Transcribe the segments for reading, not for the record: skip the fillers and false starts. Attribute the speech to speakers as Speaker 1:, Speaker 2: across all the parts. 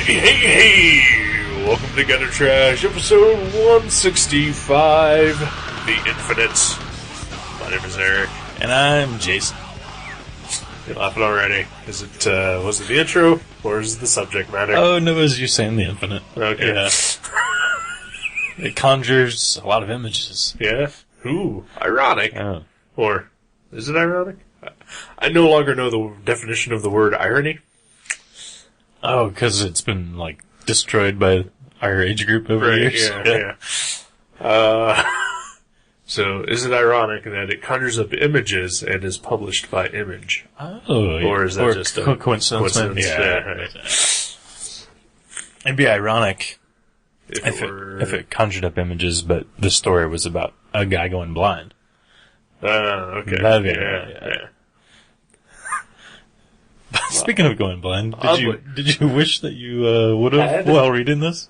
Speaker 1: Hey! Welcome to Gutter Trash, episode 165, The Infinite. My name is Eric.
Speaker 2: And I'm Jason.
Speaker 1: You're laughing already. Was it the intro, or is it the subject matter?
Speaker 2: Oh, no, it was you saying the infinite.
Speaker 1: Okay.
Speaker 2: Yeah. It conjures a lot of images.
Speaker 1: Yeah? Ooh, ironic.
Speaker 2: Oh.
Speaker 1: Or, is it ironic? I no longer know the definition of the word irony.
Speaker 2: Oh, because it's been, destroyed by our age group over the years?
Speaker 1: Yeah. So, is it ironic that it conjures up images and is published by Image?
Speaker 2: Oh,
Speaker 1: Or is that just a
Speaker 2: coincidence?
Speaker 1: Yeah, right.
Speaker 2: It'd be ironic
Speaker 1: If
Speaker 2: it conjured up images, but the story was about a guy going blind.
Speaker 1: Okay.
Speaker 2: That'd be
Speaker 1: yeah.
Speaker 2: Speaking of going blind, did you wish that you would have while reading this?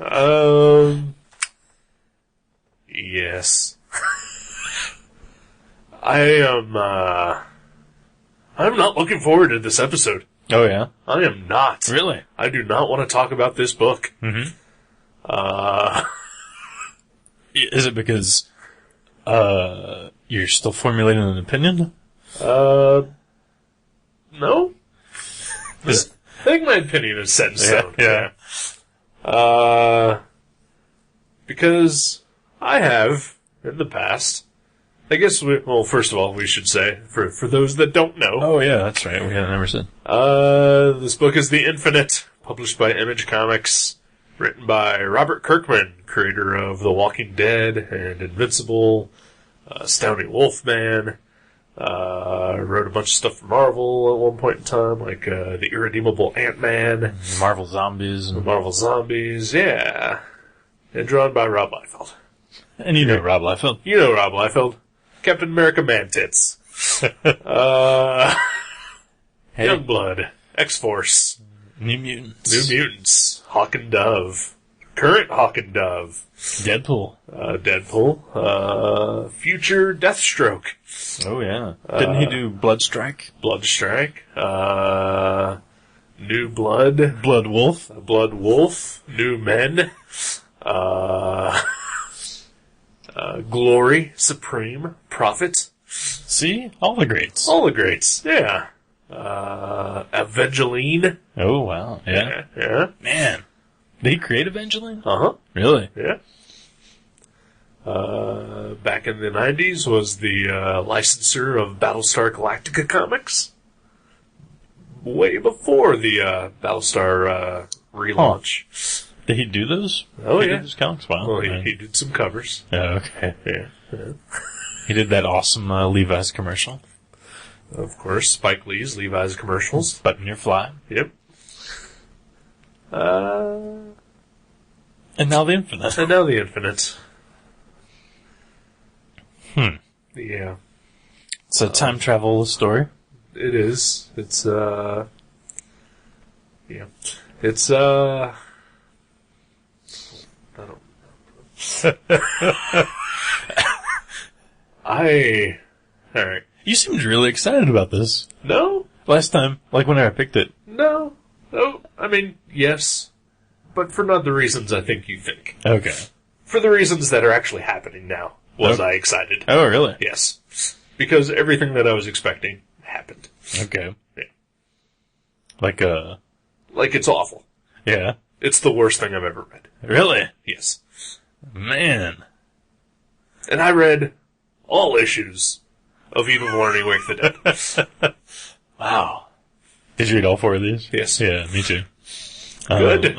Speaker 1: Yes. I'm not looking forward to this episode.
Speaker 2: Oh, yeah?
Speaker 1: I am not.
Speaker 2: Really?
Speaker 1: I do not want to talk about this book.
Speaker 2: Mm-hmm. Is it because you're still formulating an opinion?
Speaker 1: No. I think my opinion is set in stone.
Speaker 2: Yeah.
Speaker 1: Because I have, in the past, I guess, first of all, we should say, for those that don't know.
Speaker 2: Oh, yeah, that's right. We hadn't ever said.
Speaker 1: This book is The Infinite, published by Image Comics, written by Robert Kirkman, creator of The Walking Dead and Invincible, Astounding Wolfman, wrote a bunch of stuff for Marvel at one point in time, like The Irredeemable Ant-Man.
Speaker 2: Marvel Zombies.
Speaker 1: Marvel Zombies, yeah. And drawn by Rob Liefeld.
Speaker 2: And you know Rob Liefeld.
Speaker 1: You know Rob Liefeld. Captain America Man-Tits. Youngblood. X-Force.
Speaker 2: New Mutants.
Speaker 1: New Mutants. Hawk and Dove. Current Hawk and Dove.
Speaker 2: Deadpool.
Speaker 1: Deadpool. Future Deathstroke.
Speaker 2: Oh, yeah. Didn't he do Bloodstrike?
Speaker 1: Bloodstrike. New Blood.
Speaker 2: Blood Wolf.
Speaker 1: Blood Wolf. New Men. Glory. Supreme. Prophet.
Speaker 2: See? All the greats.
Speaker 1: All the greats. Yeah. Evangeline.
Speaker 2: Oh, wow. Yeah.
Speaker 1: Yeah.
Speaker 2: Man. Did he create Evangeline?
Speaker 1: Uh-huh.
Speaker 2: Really?
Speaker 1: Yeah. Back in the 90s was the licensor of Battlestar Galactica comics. Way before the Battlestar relaunch.
Speaker 2: Huh. Did he do those?
Speaker 1: Oh,
Speaker 2: he
Speaker 1: yeah.
Speaker 2: did those comics? Wow.
Speaker 1: Well, he did some covers.
Speaker 2: Oh, okay.
Speaker 1: Yeah.
Speaker 2: He did that awesome Levi's commercial.
Speaker 1: Of course, Spike Lee's Levi's commercials.
Speaker 2: Button Your Fly.
Speaker 1: Yep.
Speaker 2: And now the Infinite.
Speaker 1: And now the Infinite. Yeah.
Speaker 2: It's a time travel story.
Speaker 1: It is. It's, yeah. It's, I don't Alright.
Speaker 2: You seemed really excited about this.
Speaker 1: No?
Speaker 2: Last time, when I picked it.
Speaker 1: No. Oh, I mean, yes. But for not the reasons I think you think.
Speaker 2: Okay.
Speaker 1: For the reasons that are actually happening now. Was I excited?
Speaker 2: Oh, really?
Speaker 1: Yes. Because everything that I was expecting happened.
Speaker 2: Okay.
Speaker 1: Yeah.
Speaker 2: Like
Speaker 1: it's awful.
Speaker 2: Yeah.
Speaker 1: It's the worst thing I've ever read.
Speaker 2: Really?
Speaker 1: Yes.
Speaker 2: Man.
Speaker 1: And I read all issues of Eve of Learning Wake the Dead.
Speaker 2: Wow. Did you read all 4 of these?
Speaker 1: Yes.
Speaker 2: Yeah, me too.
Speaker 1: Good.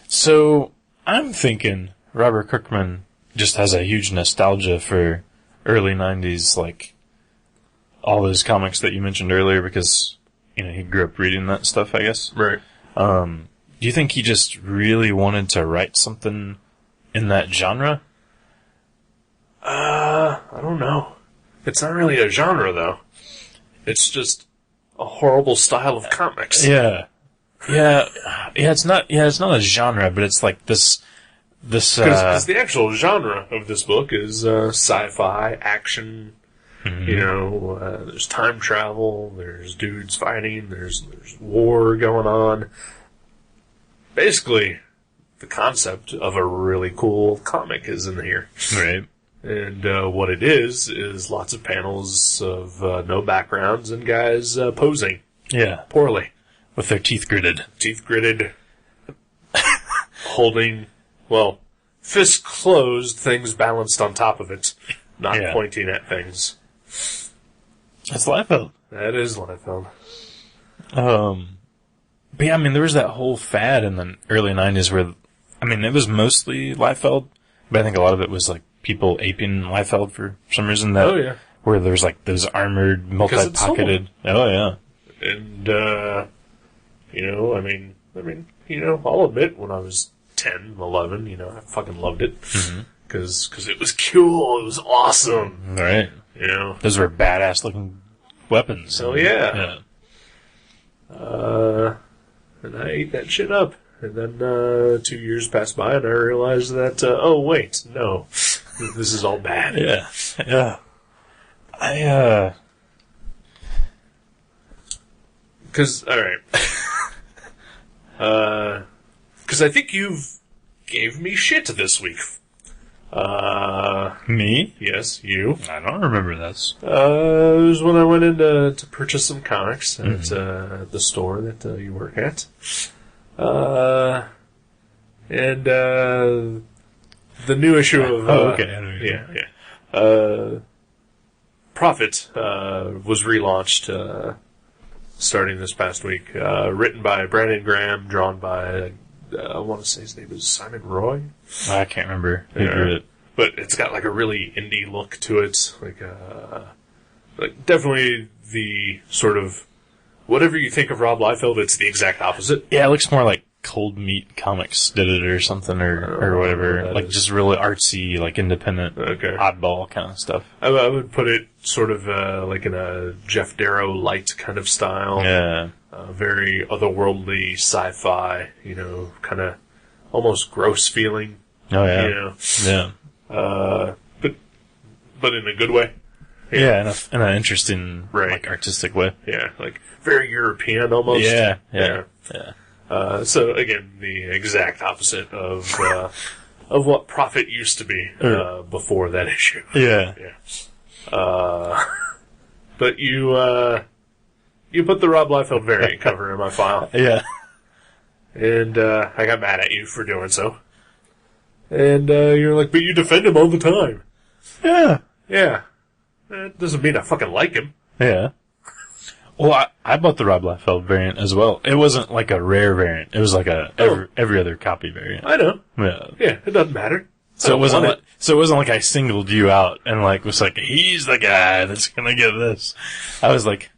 Speaker 2: So, I'm thinking Robert Kirkman just has a huge nostalgia for early 90s, all those comics that you mentioned earlier, because, he grew up reading that stuff, I guess.
Speaker 1: Right.
Speaker 2: Do you think he just really wanted to write something in that genre?
Speaker 1: I don't know. It's not really a genre, though. It's just a horrible style of comics.
Speaker 2: Yeah. It's not a genre, but it's like this
Speaker 1: Because the actual genre of this book is sci-fi, action,
Speaker 2: Mm-hmm.
Speaker 1: You know, there's time travel, there's dudes fighting, there's war going on. Basically, the concept of a really cool comic is in here.
Speaker 2: Right.
Speaker 1: And what it is lots of panels of no backgrounds and guys posing.
Speaker 2: Yeah.
Speaker 1: Poorly.
Speaker 2: With their teeth gritted.
Speaker 1: Teeth gritted. Holding, well, fists closed, things balanced on top of it. Not pointing at things.
Speaker 2: That's Liefeld.
Speaker 1: That is Liefeld.
Speaker 2: But yeah, I mean, there was that whole fad in the early 90s where, I mean, it was mostly Liefeld, but I think a lot of it was like people aping Liefeld for some reason. That, where there's like those armored, multi-pocketed. Oh, yeah.
Speaker 1: And, you know, I mean, you know, I'll admit when I was 10, 11, you know, I fucking loved it. Because it was cool, it was awesome.
Speaker 2: Right.
Speaker 1: You know?
Speaker 2: Those were badass looking weapons.
Speaker 1: Oh, yeah. And I ate that shit up. And then 2 years passed by and I realized that, oh, wait, no. This is all bad.
Speaker 2: Yeah. Yeah.
Speaker 1: Because, alright. Because I think you've gave me shit this week.
Speaker 2: Me?
Speaker 1: Yes, you.
Speaker 2: I don't remember this.
Speaker 1: It was when I went in to purchase some comics at the store that you work at. And the new issue of...
Speaker 2: okay.
Speaker 1: Prophet was relaunched starting this past week. Written by Brandon Graham, drawn by... I want to say his name is Simon Roy.
Speaker 2: I can't remember who drew it.
Speaker 1: But it's got like a really indie look to it. Like definitely the sort of... Whatever you think of Rob Liefeld, it's the exact opposite.
Speaker 2: Yeah, it looks more like Cold Meat Comics did it or something or whatever. Like just really artsy, like independent, oddball kind of stuff.
Speaker 1: I would put it sort of like in a Jeff Darrow light kind of style.
Speaker 2: Yeah.
Speaker 1: Very otherworldly sci-fi, you know, kind of almost gross feeling.
Speaker 2: Oh, yeah.
Speaker 1: You know?
Speaker 2: Yeah.
Speaker 1: But in a good way.
Speaker 2: Yeah, in an interesting, like, artistic way.
Speaker 1: Yeah, like, very European almost.
Speaker 2: Yeah.
Speaker 1: So, again, the exact opposite of what Prophet used to be before that issue.
Speaker 2: Yeah.
Speaker 1: But you put the Rob Liefeld variant cover in my file.
Speaker 2: Yeah.
Speaker 1: And I got mad at you for doing so. And you're like, but you defend him all the time.
Speaker 2: Yeah.
Speaker 1: Yeah. That doesn't mean I fucking like him.
Speaker 2: Yeah. Well, I bought the Rob Liefeld variant as well. It wasn't like a rare variant. It was like a every other copy variant.
Speaker 1: I know.
Speaker 2: Yeah.
Speaker 1: Yeah, it doesn't matter.
Speaker 2: So it wasn't like I singled you out and like was like, he's the guy that's gonna get this. I was like,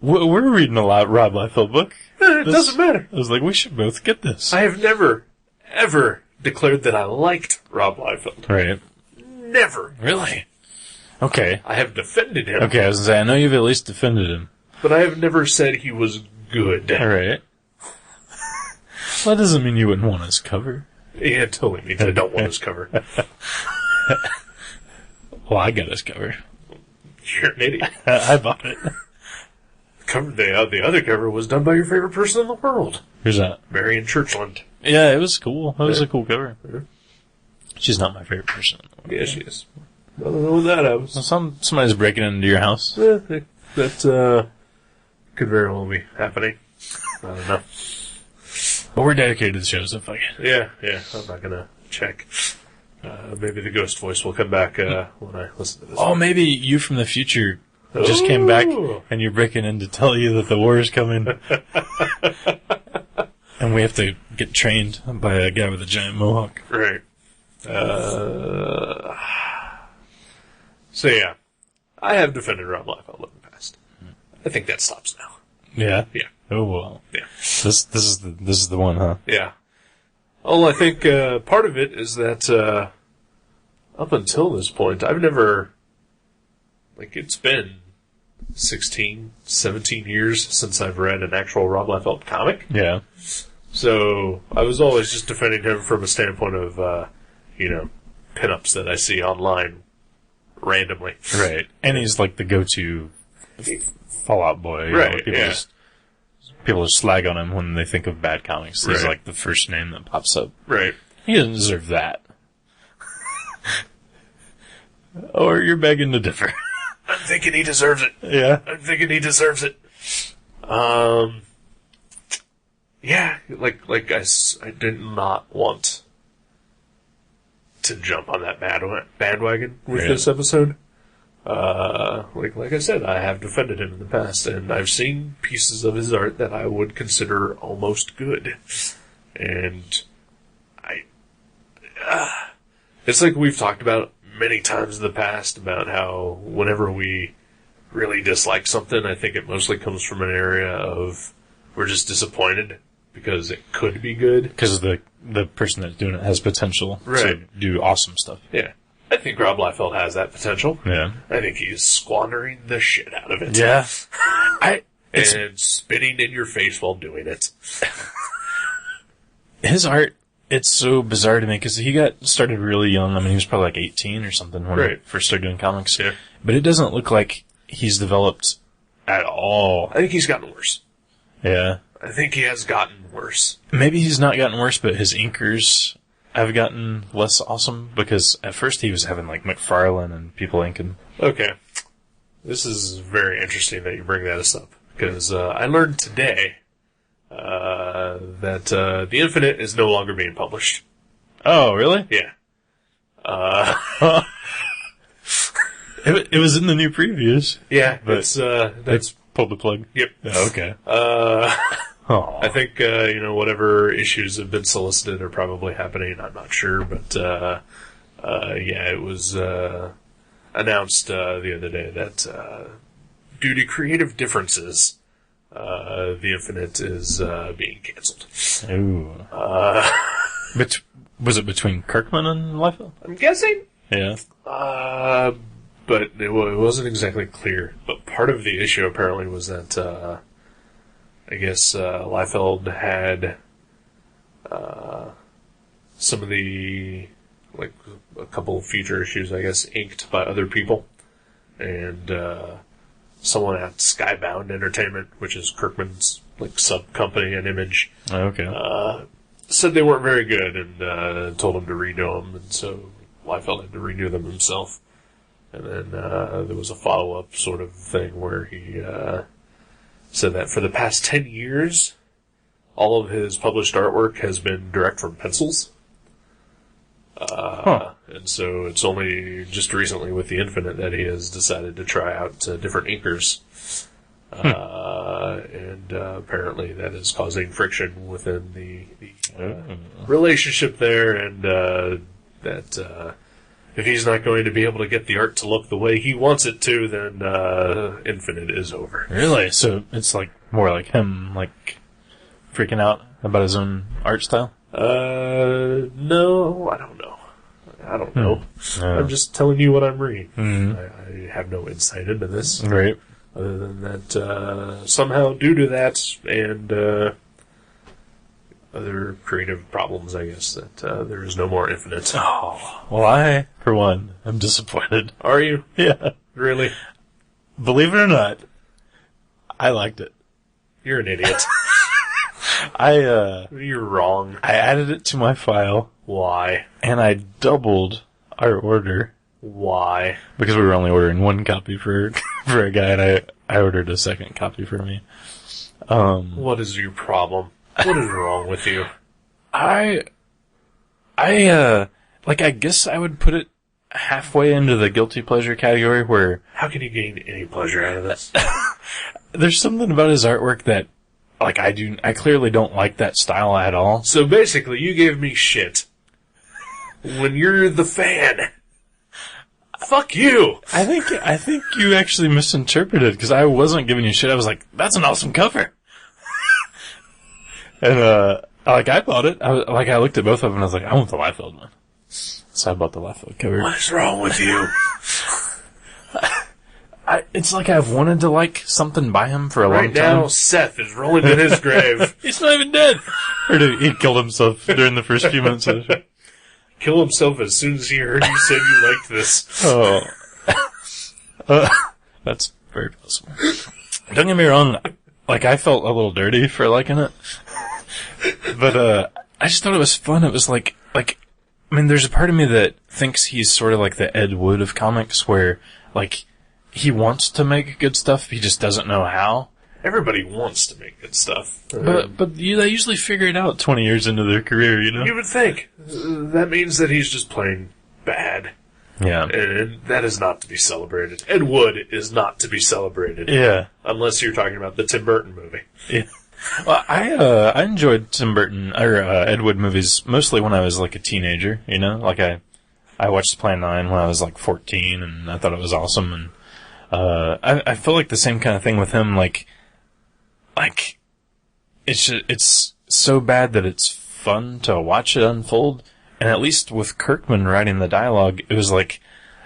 Speaker 2: we're reading a Rob Liefeld book.
Speaker 1: It doesn't matter.
Speaker 2: I was like, we should both get this.
Speaker 1: I have never, ever declared that I liked Rob Liefeld.
Speaker 2: Right.
Speaker 1: Never.
Speaker 2: Really? Okay.
Speaker 1: I have defended him.
Speaker 2: Okay, I was gonna say, I know you've at least defended him.
Speaker 1: But I have never said he was good.
Speaker 2: Alright. Well, that doesn't mean you wouldn't want his cover.
Speaker 1: Yeah, it totally means I don't want his cover.
Speaker 2: Well, I got his cover.
Speaker 1: You're an idiot.
Speaker 2: I bought it.
Speaker 1: The other cover was done by your favorite person in the world.
Speaker 2: Who's that?
Speaker 1: Marion Churchland.
Speaker 2: Yeah, it was cool. It was a cool cover. Yeah. She's not my favorite person in the world.
Speaker 1: Yeah, she is. I don't know when that happens.
Speaker 2: Well, somebody's breaking into your house.
Speaker 1: Yeah, that could very well be happening. I don't know.
Speaker 2: But we're dedicated to the show, so fuck it.
Speaker 1: Yeah. I'm not gonna check. Maybe the ghost voice will come back when I listen to this.
Speaker 2: Oh, maybe you from the future just came back and you're breaking in to tell you that the war is coming. And we have to get trained by a guy with a giant mohawk.
Speaker 1: Right. So yeah, I have defended Rob Liefeld in the past. I think that stops now.
Speaker 2: Yeah?
Speaker 1: Yeah.
Speaker 2: Oh, well.
Speaker 1: Yeah.
Speaker 2: This is the one, huh?
Speaker 1: Yeah. Well, I think part of it is that up until this point, I've never... Like, it's been 16, 17 years since I've read an actual Rob Liefeld comic.
Speaker 2: Yeah.
Speaker 1: So, I was always just defending him from a standpoint of, pinups that I see online randomly.
Speaker 2: Right. And he's like the go-to Fallout boy.
Speaker 1: Right,
Speaker 2: People just slag on him when they think of bad comics. He's
Speaker 1: Right.
Speaker 2: like the first name that pops up.
Speaker 1: Right.
Speaker 2: He doesn't deserve that. Or you're begging to differ.
Speaker 1: I'm thinking he deserves it.
Speaker 2: Yeah.
Speaker 1: I'm thinking he deserves it. Yeah, like I did not want to jump on that bandwagon with this episode. Like I said, I have defended him in the past, and I've seen pieces of his art that I would consider almost good. And it's like we've talked about many times in the past about how whenever we really dislike something, I think it mostly comes from an area of we're just disappointed because it could be good.
Speaker 2: Because the person that's doing it has potential to
Speaker 1: Right.
Speaker 2: do awesome stuff.
Speaker 1: Yeah. I think Rob Liefeld has that potential.
Speaker 2: Yeah.
Speaker 1: I think he's squandering the shit out of it.
Speaker 2: Yeah.
Speaker 1: And spitting in your face while doing it.
Speaker 2: His art, it's so bizarre to me because he got started really young. I mean, he was probably like 18 or something when he first started doing comics.
Speaker 1: Yeah.
Speaker 2: But it doesn't look like he's developed at all.
Speaker 1: I think he's gotten worse.
Speaker 2: Yeah.
Speaker 1: I think he has gotten worse.
Speaker 2: Maybe he's not gotten worse, but his inkers have gotten less awesome because at first he was having like McFarlane and people inking.
Speaker 1: Okay. This is very interesting that you bring that up because I learned today that The Infinite is no longer being published.
Speaker 2: Oh, really?
Speaker 1: Yeah.
Speaker 2: It was in the new previews.
Speaker 1: Yeah,
Speaker 2: but
Speaker 1: that's
Speaker 2: they pulled the plug.
Speaker 1: Yep.
Speaker 2: Oh, okay.
Speaker 1: I think whatever issues have been solicited are probably happening. I'm not sure, but it was announced the other day that due to creative differences, The Infinite is being canceled.
Speaker 2: Ooh. But was it between Kirkman and Liefeld?
Speaker 1: I'm guessing.
Speaker 2: Yeah.
Speaker 1: But it wasn't exactly clear. But part of the issue apparently was that I guess Liefeld had some of the, like, a couple of future issues, I guess, inked by other people. And someone at Skybound Entertainment, which is Kirkman's, like, sub-company and Image, said they weren't very good and told him to redo them. And so Liefeld had to redo them himself. And then there was a follow-up sort of thing where he said that for the past 10 years, all of his published artwork has been direct from pencils. And so it's only just recently with The Infinite that he has decided to try out different inkers. And apparently that is causing friction within the relationship there, and that if he's not going to be able to get the art to look the way he wants it to, then Infinite is over.
Speaker 2: Really? So it's like more like him, like freaking out about his own art style?
Speaker 1: No, I don't know. I'm just telling you what I'm reading.
Speaker 2: Mm-hmm.
Speaker 1: I have no insight into this.
Speaker 2: Right.
Speaker 1: Other than that, somehow due to that and other creative problems, I guess, that there is no more Infinite.
Speaker 2: Oh, well, I, for one, am disappointed.
Speaker 1: Are you?
Speaker 2: Yeah.
Speaker 1: Really?
Speaker 2: Believe it or not, I liked it.
Speaker 1: You're an idiot. You're wrong.
Speaker 2: I added it to my file.
Speaker 1: Why?
Speaker 2: And I doubled our order.
Speaker 1: Why?
Speaker 2: Because we were only ordering one copy for a guy, and I ordered a second copy for me.
Speaker 1: What is your problem? What is wrong with you?
Speaker 2: I guess I would put it halfway into the guilty pleasure category where...
Speaker 1: How can you gain any pleasure out of this?
Speaker 2: There's something about his artwork that, like, I clearly don't like that style at all.
Speaker 1: So basically, you gave me shit. When you're the fan. Fuck you!
Speaker 2: I think you actually misinterpreted, because I wasn't giving you shit. I was like, that's an awesome cover. And, I bought it. I looked at both of them and I was like, I want the Liefeld one. So I bought the Liefeld cover.
Speaker 1: What is wrong with you?
Speaker 2: It's like I've wanted to like something by him for a long time.
Speaker 1: Right now, Seth is rolling in his grave.
Speaker 2: He's not even dead. Or he killed himself during the first few minutes of the show.
Speaker 1: Kill himself as soon as he heard you said you liked this.
Speaker 2: Oh. That's very possible. Don't get me wrong, like, I felt a little dirty for liking it. But, I just thought it was fun. It was like, I mean, there's a part of me that thinks he's sort of like the Ed Wood of comics, where, like, he wants to make good stuff, he just doesn't know how.
Speaker 1: Everybody wants to make good stuff.
Speaker 2: But they usually figure it out 20 years into their career, you know?
Speaker 1: You would think. That means that he's just plain bad.
Speaker 2: Yeah.
Speaker 1: And that is not to be celebrated. Ed Wood is not to be celebrated.
Speaker 2: Yeah.
Speaker 1: Unless you're talking about the Tim Burton movie.
Speaker 2: Yeah. Well, I enjoyed Tim Burton, or Ed Wood movies mostly when I was like a teenager, you know? Like I watched Plan 9 when I was like 14 and I thought it was awesome, and I feel like the same kind of thing with him, like it's so bad that it's fun to watch it unfold. And at least with Kirkman writing the dialogue, it was like,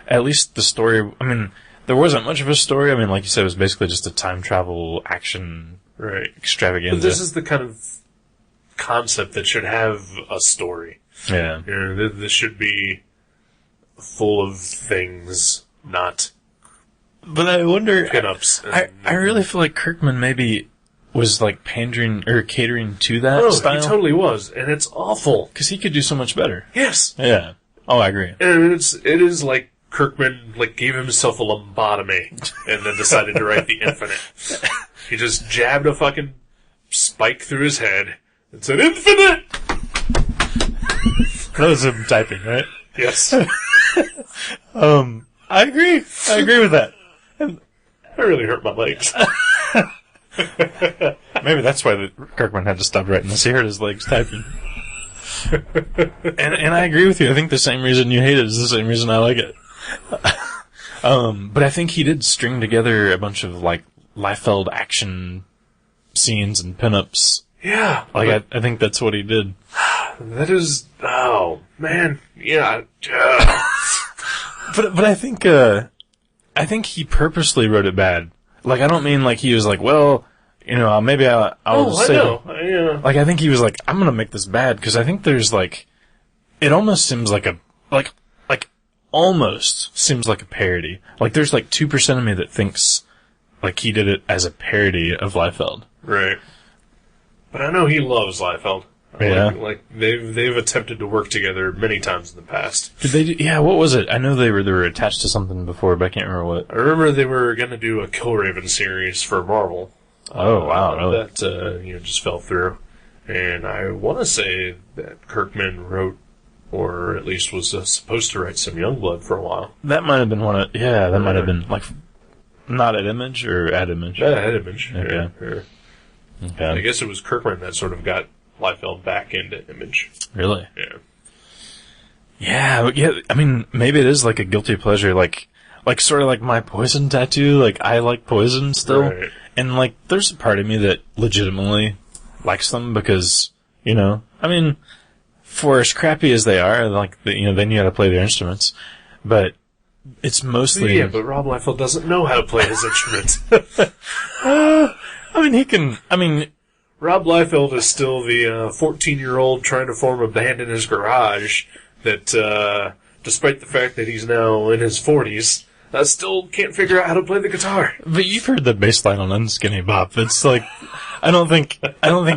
Speaker 2: at least the story, I mean, there wasn't much of a story. I mean, like you said, it was basically just a time travel action extravaganza.
Speaker 1: But this is the kind of concept that should have a story.
Speaker 2: Yeah.
Speaker 1: You know, this should be full of things, not
Speaker 2: But I wonder,
Speaker 1: pinups.
Speaker 2: I really feel like Kirkman maybe was like pandering or catering to that style.
Speaker 1: He totally was, and it's awful.
Speaker 2: Because he could do so much better.
Speaker 1: Yes.
Speaker 2: Yeah. Oh, I agree.
Speaker 1: And it is like Kirkman gave himself a lobotomy and then decided to write The Infinite. He just jabbed a fucking spike through his head and said, "Infinite!"
Speaker 2: That was him typing, right?
Speaker 1: Yes.
Speaker 2: I agree. I agree with that.
Speaker 1: That really hurt my legs.
Speaker 2: Maybe that's why Kirkman had to stop writing this. He hurt his legs typing. and I agree with you. I think the same reason you hate it is the same reason I like it. But I think he did string together a bunch of like Liefeld action scenes and pinups.
Speaker 1: Yeah.
Speaker 2: Like I think that's what he did.
Speaker 1: That is, oh man, yeah.
Speaker 2: But I think he purposely wrote it bad. Like, I don't mean like he was like, well, you know, maybe I'll say.
Speaker 1: I know.
Speaker 2: Like, I think he was like, I'm gonna make this bad, because I think there's like, it almost seems like almost seems like a parody. Like, there's like 2% of me that thinks like he did it as a parody of Liefeld.
Speaker 1: Right. But I know he loves Liefeld.
Speaker 2: Yeah.
Speaker 1: Like they've attempted to work together many times in the past.
Speaker 2: Did they do, yeah, what was it? I know they were attached to something before, but I can't remember what.
Speaker 1: I remember they were going to do a Killraven series for Marvel.
Speaker 2: Oh, wow, really?
Speaker 1: That, just fell through. And I want to say that Kirkman wrote, or at least was supposed to write some Youngblood for a while.
Speaker 2: That might have been that might have been, like, not at Image, or at Image?
Speaker 1: Yeah, at Image.
Speaker 2: Okay.
Speaker 1: Yeah.
Speaker 2: Okay.
Speaker 1: I guess it was Kirkman that sort of got Liefeld back into Image.
Speaker 2: Really?
Speaker 1: Yeah.
Speaker 2: Yeah, I mean, maybe it is like a guilty pleasure, like sort of like my Poison tattoo, like I like Poison still.
Speaker 1: Right.
Speaker 2: And like, there's a part of me that legitimately likes them because, you know, I mean, for as crappy as they are, like, they knew how to play their instruments, but it's mostly...
Speaker 1: Yeah, but Rob Liefeld doesn't know how to play his instrument. Rob Liefeld is still the 14-year-old trying to form a band in his garage that, despite the fact that he's now in his 40s, still can't figure out how to play the guitar.
Speaker 2: But you've heard the bass line on Unskinny Bop. It's like, I don't think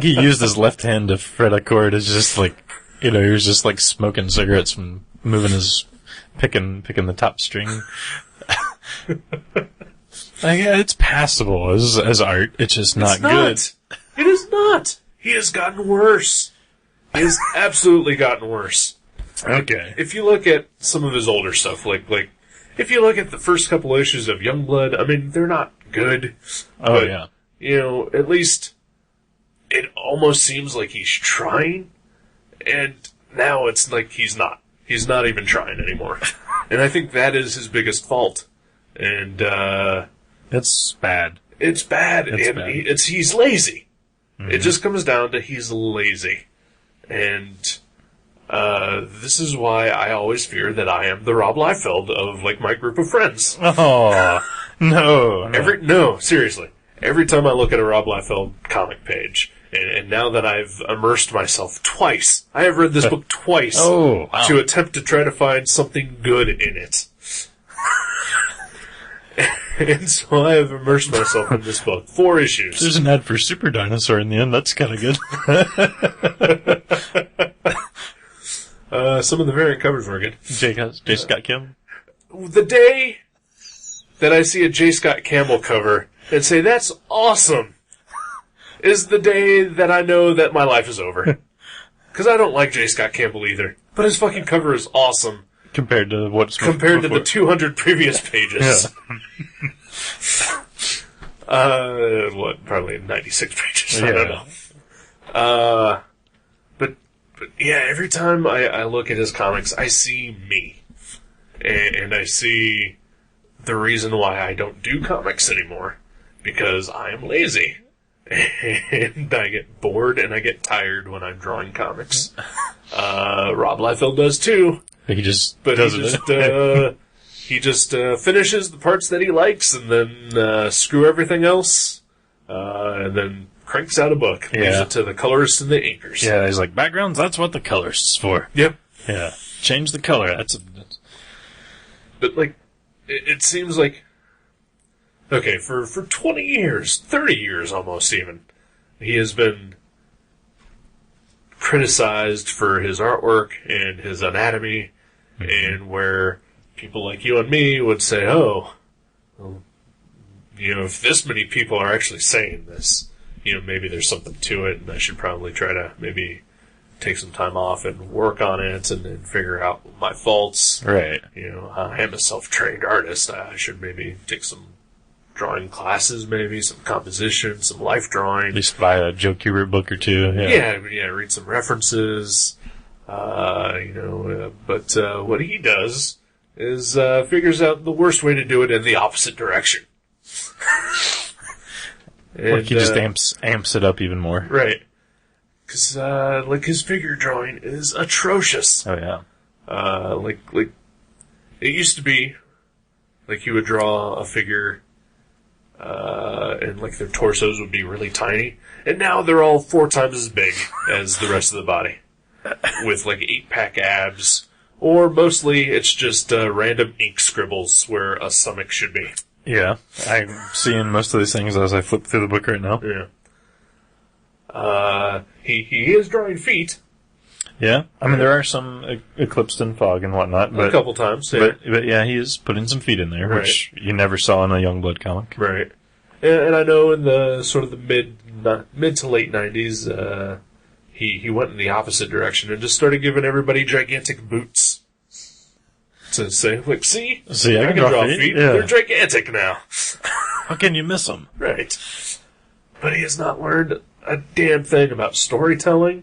Speaker 2: he used his left hand to fret a chord. It's just like, he was just like smoking cigarettes and moving picking the top string. Yeah, it's passable as art. It's just not good.
Speaker 1: It is not. He has gotten worse. He has absolutely gotten worse.
Speaker 2: Okay.
Speaker 1: If you look at some of his older stuff, like if you look at the first couple issues of Youngblood, I mean, they're not good.
Speaker 2: Oh,
Speaker 1: but,
Speaker 2: yeah.
Speaker 1: At least it almost seems like he's trying, and now it's like he's not. He's not even trying anymore. And I think that is his biggest fault. And,
Speaker 2: it's bad.
Speaker 1: It's bad. He's lazy.
Speaker 2: Mm-hmm.
Speaker 1: It just comes down to he's lazy. And this is why I always fear that I am the Rob Liefeld of, like, my group of friends.
Speaker 2: Oh, no.
Speaker 1: No, seriously. Every time I look at a Rob Liefeld comic page, and now that I've immersed myself twice, I have read this book twice to attempt to try to find something good in it. And so I have immersed myself in this book. 4 issues.
Speaker 2: There's an ad for Super Dinosaur in the end. That's kind of good.
Speaker 1: Some of the variant covers were good.
Speaker 2: J. Scott Kim.
Speaker 1: The day that I see a J. Scott Campbell cover and say, that's awesome, is the day that I know that my life is over. Because I don't like J. Scott Campbell either. But his fucking cover is awesome.
Speaker 2: Compared to what's
Speaker 1: Compared to the 200 previous pages.
Speaker 2: Yeah.
Speaker 1: Probably 96 pages.
Speaker 2: Yeah.
Speaker 1: I don't know. But yeah, every time I look at his comics, I see me. And I see the reason why I don't do comics anymore. Because I am lazy. And I get bored and I get tired when I'm drawing comics. Rob Liefeld does too.
Speaker 2: He just
Speaker 1: finishes the parts that he likes and then screw everything else, and then cranks out a book.
Speaker 2: Yeah.
Speaker 1: Leaves it to the colorists and the inkers.
Speaker 2: Yeah, he's like, backgrounds, that's what the colorist's for.
Speaker 1: Yep.
Speaker 2: Yeah. Change the color.
Speaker 1: But, like, it seems like, okay, for 20 years, 30 years almost even, he has been criticized for his artwork and his anatomy, and where people like you and me would say, oh, well, if this many people are actually saying this, maybe there's something to it, and I should probably try to maybe take some time off and work on it and figure out my faults.
Speaker 2: Right.
Speaker 1: I am a self-trained artist. I should maybe take some drawing classes, maybe some composition, some life drawing.
Speaker 2: At least buy a Joe Kubert book or two.
Speaker 1: Yeah, read some references. But what he does is figures out the worst way to do it in the opposite direction.
Speaker 2: Like he just amps it up even more.
Speaker 1: Right. Because, his figure drawing is atrocious.
Speaker 2: Oh, yeah.
Speaker 1: It used to be, like, you would draw a figure, and, like, their torsos would be really tiny, and now they're all 4 times as big as the rest of the body. With, like, 8-pack abs, or mostly it's just random ink scribbles where a stomach should be.
Speaker 2: Yeah, I'm seeing most of these things as I flip through the book right now.
Speaker 1: Yeah. He is drawing feet.
Speaker 2: Yeah, I mean, there are some eclipsed in fog and whatnot. But,
Speaker 1: a couple times, yeah.
Speaker 2: But yeah, he is putting some feet in there, which you never saw in a Youngblood comic.
Speaker 1: Right. And I know in the sort of the mid to late 90s, he went in the opposite direction and just started giving everybody gigantic boots. To say, like, see I can draw feet. Yeah. They're gigantic now.
Speaker 2: How can you miss them?
Speaker 1: Right. But he has not learned a damn thing about storytelling,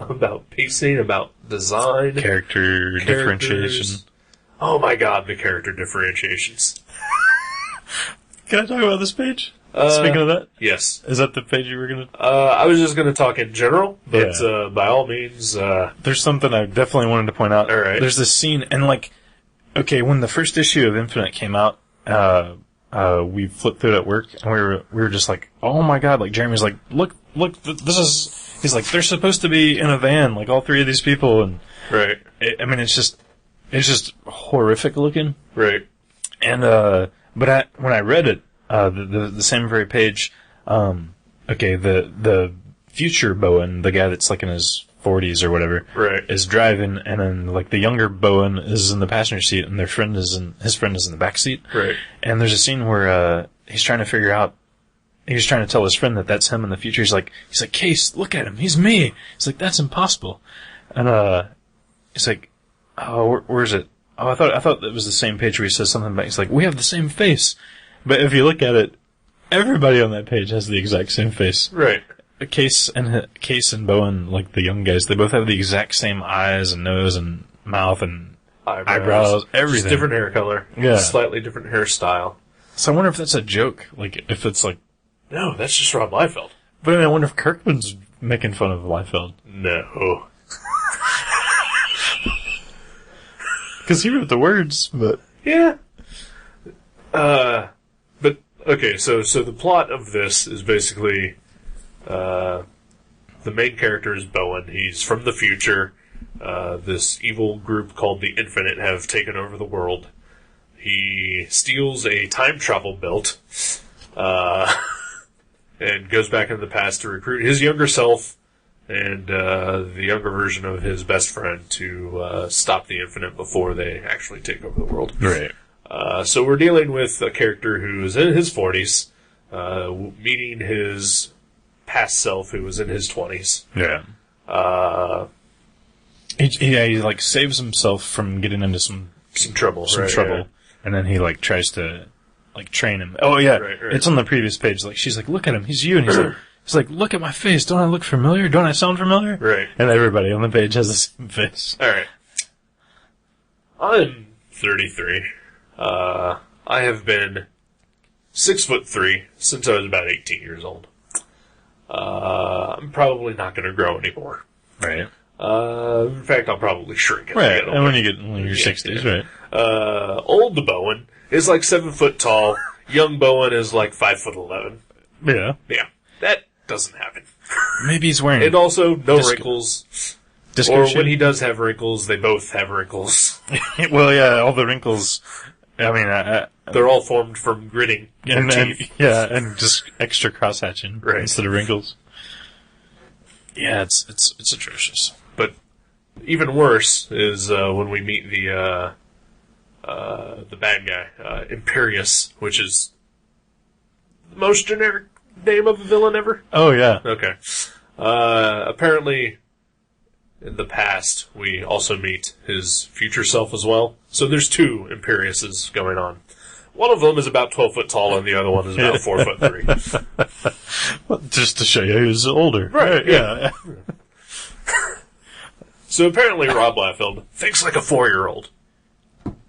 Speaker 1: about pacing, about design.
Speaker 2: Character differentiation.
Speaker 1: Oh my god, the character differentiations.
Speaker 2: Can I talk about this page? Speaking of that?
Speaker 1: Yes.
Speaker 2: Is that the page you were going to...
Speaker 1: I was just going to talk in general, but by all means...
Speaker 2: There's something I definitely wanted to point out.
Speaker 1: All right.
Speaker 2: There's this scene, and when the first issue of Infinite came out, we flipped through it at work, and we were just like, oh my god, like, Jeremy's like, look, this is... He's like, they're supposed to be in a van, like, all 3 of these people, and...
Speaker 1: Right.
Speaker 2: It's just horrific looking.
Speaker 1: Right.
Speaker 2: And, but when I read it, the same very page, the future Bowen, the guy that's like in his 40s or whatever,
Speaker 1: right,
Speaker 2: is driving, and then like the younger Bowen is in the passenger seat, and his friend is in the back seat.
Speaker 1: Right.
Speaker 2: And there's a scene where he's trying to tell his friend that that's him in the future. He's like, Case, look at him, he's me. He's like, that's impossible. And he's like, oh, where is it? Oh, I thought it was the same page where he says something about, he's like, we have the same face. But if you look at it, everybody on that page has the exact same face.
Speaker 1: Right.
Speaker 2: Case and Bowen, like the young guys, they both have the exact same eyes and nose and mouth and eyebrows, everything.
Speaker 1: Just different hair color.
Speaker 2: Yeah.
Speaker 1: Slightly different hairstyle.
Speaker 2: So I wonder if that's a joke. Like, if it's like...
Speaker 1: No, that's just Rob Liefeld.
Speaker 2: But I wonder if Kirkman's making fun of Liefeld.
Speaker 1: No.
Speaker 2: Because he wrote the words, but...
Speaker 1: Yeah. But, okay, so the plot of this is basically, the main character is Bowen. He's from the future. This evil group called the Infinite have taken over the world. He steals a time travel belt, and goes back into the past to recruit his younger self and the younger version of his best friend to stop the Infinite before they actually take over the world.
Speaker 2: Right.
Speaker 1: So we're dealing with a character who is in his 40s, meeting his past self who was in his 20s.
Speaker 2: Yeah. He like saves himself from getting into some
Speaker 1: trouble.
Speaker 2: Yeah. And then he like tries to like train him. Oh yeah, right. It's on the previous page. Like she's like, look at him, he's you, and he's like, look at my face. Don't I look familiar? Don't I sound familiar?
Speaker 1: Right.
Speaker 2: And everybody on the page has the same face.
Speaker 1: All right. I'm 33. I have been 6'3" since I was about 18 years old. I'm probably not going to grow anymore.
Speaker 2: Right.
Speaker 1: In fact, I'll probably shrink.
Speaker 2: Right. And when you get in your 60s, right.
Speaker 1: Old Bowen is like 7 foot tall. Young Bowen is like 5'11".
Speaker 2: Yeah.
Speaker 1: Yeah. That doesn't happen.
Speaker 2: Maybe he's wearing.
Speaker 1: And also, no wrinkles.
Speaker 2: Disco
Speaker 1: or
Speaker 2: shit?
Speaker 1: when he does have wrinkles, they both have wrinkles.
Speaker 2: Well, yeah, all the wrinkles. I mean,
Speaker 1: they're all formed from gritting.
Speaker 2: And just extra cross-hatching instead of wrinkles. Yeah, it's atrocious.
Speaker 1: But even worse is when we meet the bad guy, Imperius, which is the most generic name of a villain ever.
Speaker 2: Oh yeah.
Speaker 1: Okay. Apparently, in the past, we also meet his future self as well. So there's two Imperiuses going on. One of them is about 12 foot tall, and the other one is about 4'3".
Speaker 2: Well, just to show you who's older.
Speaker 1: Right,
Speaker 2: yeah.
Speaker 1: So apparently Rob Liefeld thinks like a 4-year-old.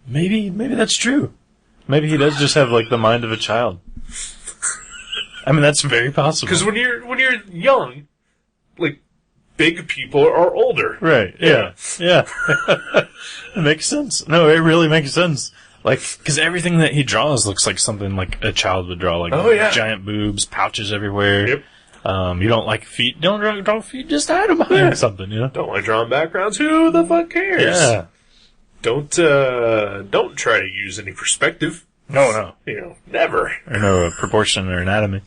Speaker 2: Maybe that's true. Maybe he does just have like the mind of a child. I mean, that's very possible.
Speaker 1: Because when you're young, like, big people are older.
Speaker 2: Right, yeah. It makes sense. No, it really makes sense. Like, because everything that he draws looks like something like a child would draw. Like, giant boobs, pouches everywhere. Yep. You don't like feet? Don't draw feet, just hide them behind something, you know?
Speaker 1: Don't like drawing backgrounds? Who the fuck cares?
Speaker 2: Yeah.
Speaker 1: Don't try to use any perspective.
Speaker 2: No.
Speaker 1: Never.
Speaker 2: Or no proportion or anatomy.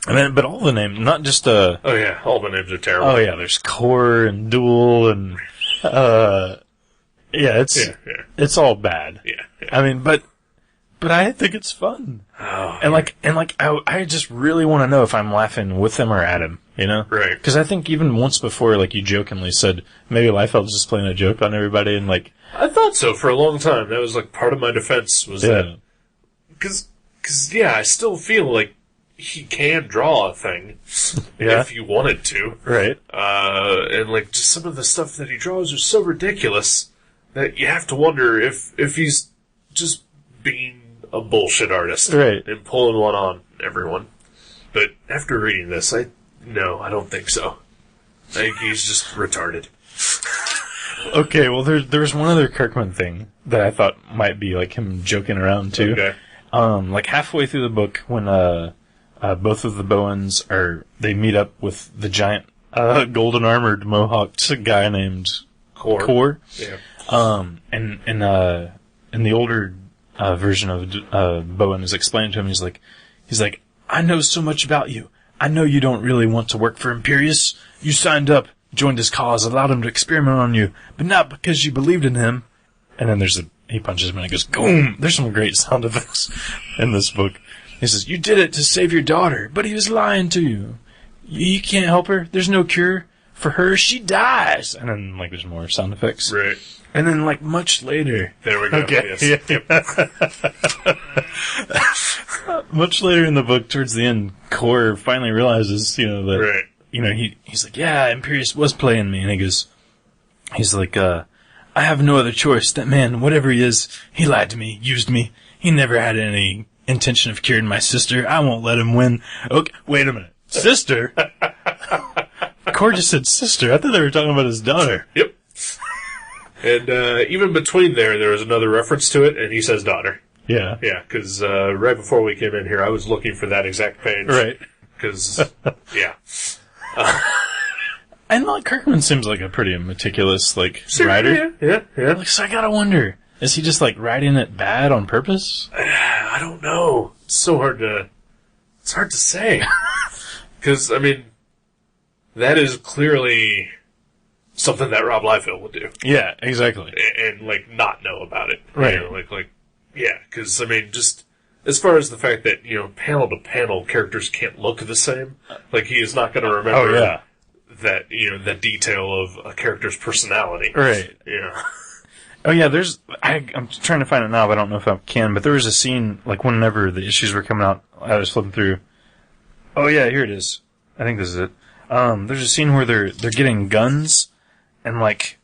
Speaker 2: And then, but all the names, not just
Speaker 1: oh yeah, all the names are terrible.
Speaker 2: Oh yeah, there's core and dual and it's all bad.
Speaker 1: Yeah.
Speaker 2: I mean, but I think it's fun.
Speaker 1: Oh,
Speaker 2: and I just really want to know if I'm laughing with him or at him, you know?
Speaker 1: Right.
Speaker 2: Because I think even once before, like, you jokingly said, maybe Liefeld's just playing a joke on everybody, and like...
Speaker 1: I thought so for a long time. That was, like, part of my defense was that... Because, I still feel like he can draw a thing if you wanted to.
Speaker 2: Right.
Speaker 1: And, like, just some of the stuff that he draws are so ridiculous that you have to wonder if he's just being a bullshit artist.
Speaker 2: Right.
Speaker 1: And pulling one on everyone. But after reading this, I don't think so. I think he's just retarded.
Speaker 2: Okay, well, there's one other Kirkman thing that I thought might be, like, him joking around, too.
Speaker 1: Okay.
Speaker 2: Like, halfway through the book, when, both of the Bowens they meet up with the giant, golden armored mohawked guy named Core.
Speaker 1: Yeah.
Speaker 2: And the older, version of, Bowen is explaining to him, he's like, I know so much about you. I know you don't really want to work for Imperius. You signed up, joined his cause, allowed him to experiment on you, but not because you believed in him. And then he punches him and he goes, boom! There's some great sound effects in this book. He says, you did it to save your daughter, but he was lying to you. You can't help her. There's no cure for her. She dies. And then, like, there's more sound effects.
Speaker 1: Right.
Speaker 2: And then, like, much later.
Speaker 1: There we go.
Speaker 2: Okay.
Speaker 1: Yes.
Speaker 2: Yep. Much later in the book, towards the end, Core finally realizes, that,
Speaker 1: right.
Speaker 2: He's like, yeah, Imperius was playing me. And he's like, I have no other choice. That man, whatever he is, he lied to me, used me. He never had any intention of curing my sister. I won't let him win. Okay, wait a minute. Sister? Core just said sister. I thought they were talking about his daughter.
Speaker 1: Yep. And even between there was another reference to it, and he says daughter.
Speaker 2: Yeah.
Speaker 1: Yeah, because right before we came in here, I was looking for that exact page.
Speaker 2: Right.
Speaker 1: Because, yeah.
Speaker 2: And, like, Kirkman seems like a pretty meticulous, like, writer.
Speaker 1: Yeah.
Speaker 2: Like, so I gotta wonder, Is he just, like, writing it bad on purpose?
Speaker 1: I don't know. It's so hard to... It's hard to say. Because, I mean, that is clearly something that Rob Liefeld would do.
Speaker 2: Yeah, exactly.
Speaker 1: And like, not know about it.
Speaker 2: Right.
Speaker 1: You know, yeah, because, I mean, just... As far as the fact that, you know, panel to panel, characters can't look the same. Like, he is not going to remember that, you know, the detail of a character's personality.
Speaker 2: Right.
Speaker 1: Yeah.
Speaker 2: Oh, yeah, I'm trying to find it now, but I don't know if I can, but there was a scene, like, whenever the issues were coming out, I was flipping through. Oh, yeah, here it is. I think this is it. There's a scene where they're getting guns, and, like,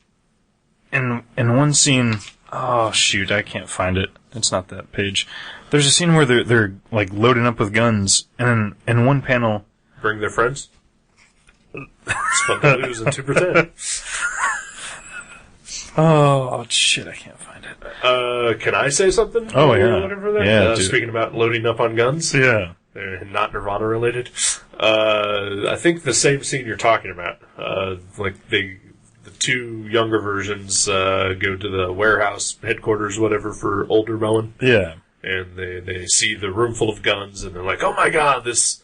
Speaker 2: in one scene... Oh, shoot, I can't find it. It's not that page. There's a scene where they're like, loading up with guns, and in one panel...
Speaker 1: Bring their friends? It's fun to lose and to pretend.
Speaker 2: Oh, shit, I can't find it.
Speaker 1: Can I say something?
Speaker 2: Oh, yeah.
Speaker 1: For that?
Speaker 2: Yeah,
Speaker 1: speaking about loading up on guns?
Speaker 2: Yeah.
Speaker 1: Not Nirvana related. I think the same scene you're talking about. Like, the two younger versions go to the warehouse, headquarters, whatever, for older Bowen.
Speaker 2: Yeah.
Speaker 1: And they see the room full of guns, and they're like, oh my god, this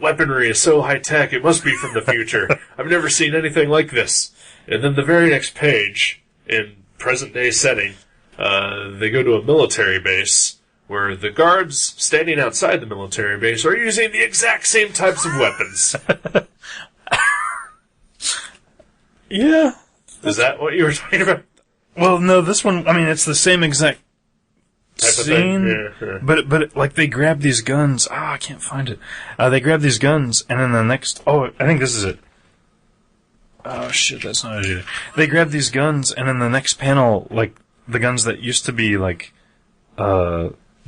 Speaker 1: weaponry is so high-tech, it must be from the future. I've never seen anything like this. And then the very next page, in present-day setting, they go to a military base, where the guards standing outside the military base are using the exact same types of weapons.
Speaker 2: Yeah.
Speaker 1: Is that what you were talking about?
Speaker 2: Well, no, this one, I mean, it's the same exact
Speaker 1: Type of
Speaker 2: scene,
Speaker 1: thing? Yeah.
Speaker 2: but like, they grab these guns. I can't find it. They grab these guns, and then the next... Oh, I think this is it. Oh, shit, that's not it. They grab these guns, and in the next panel, like, the guns that used to be, like,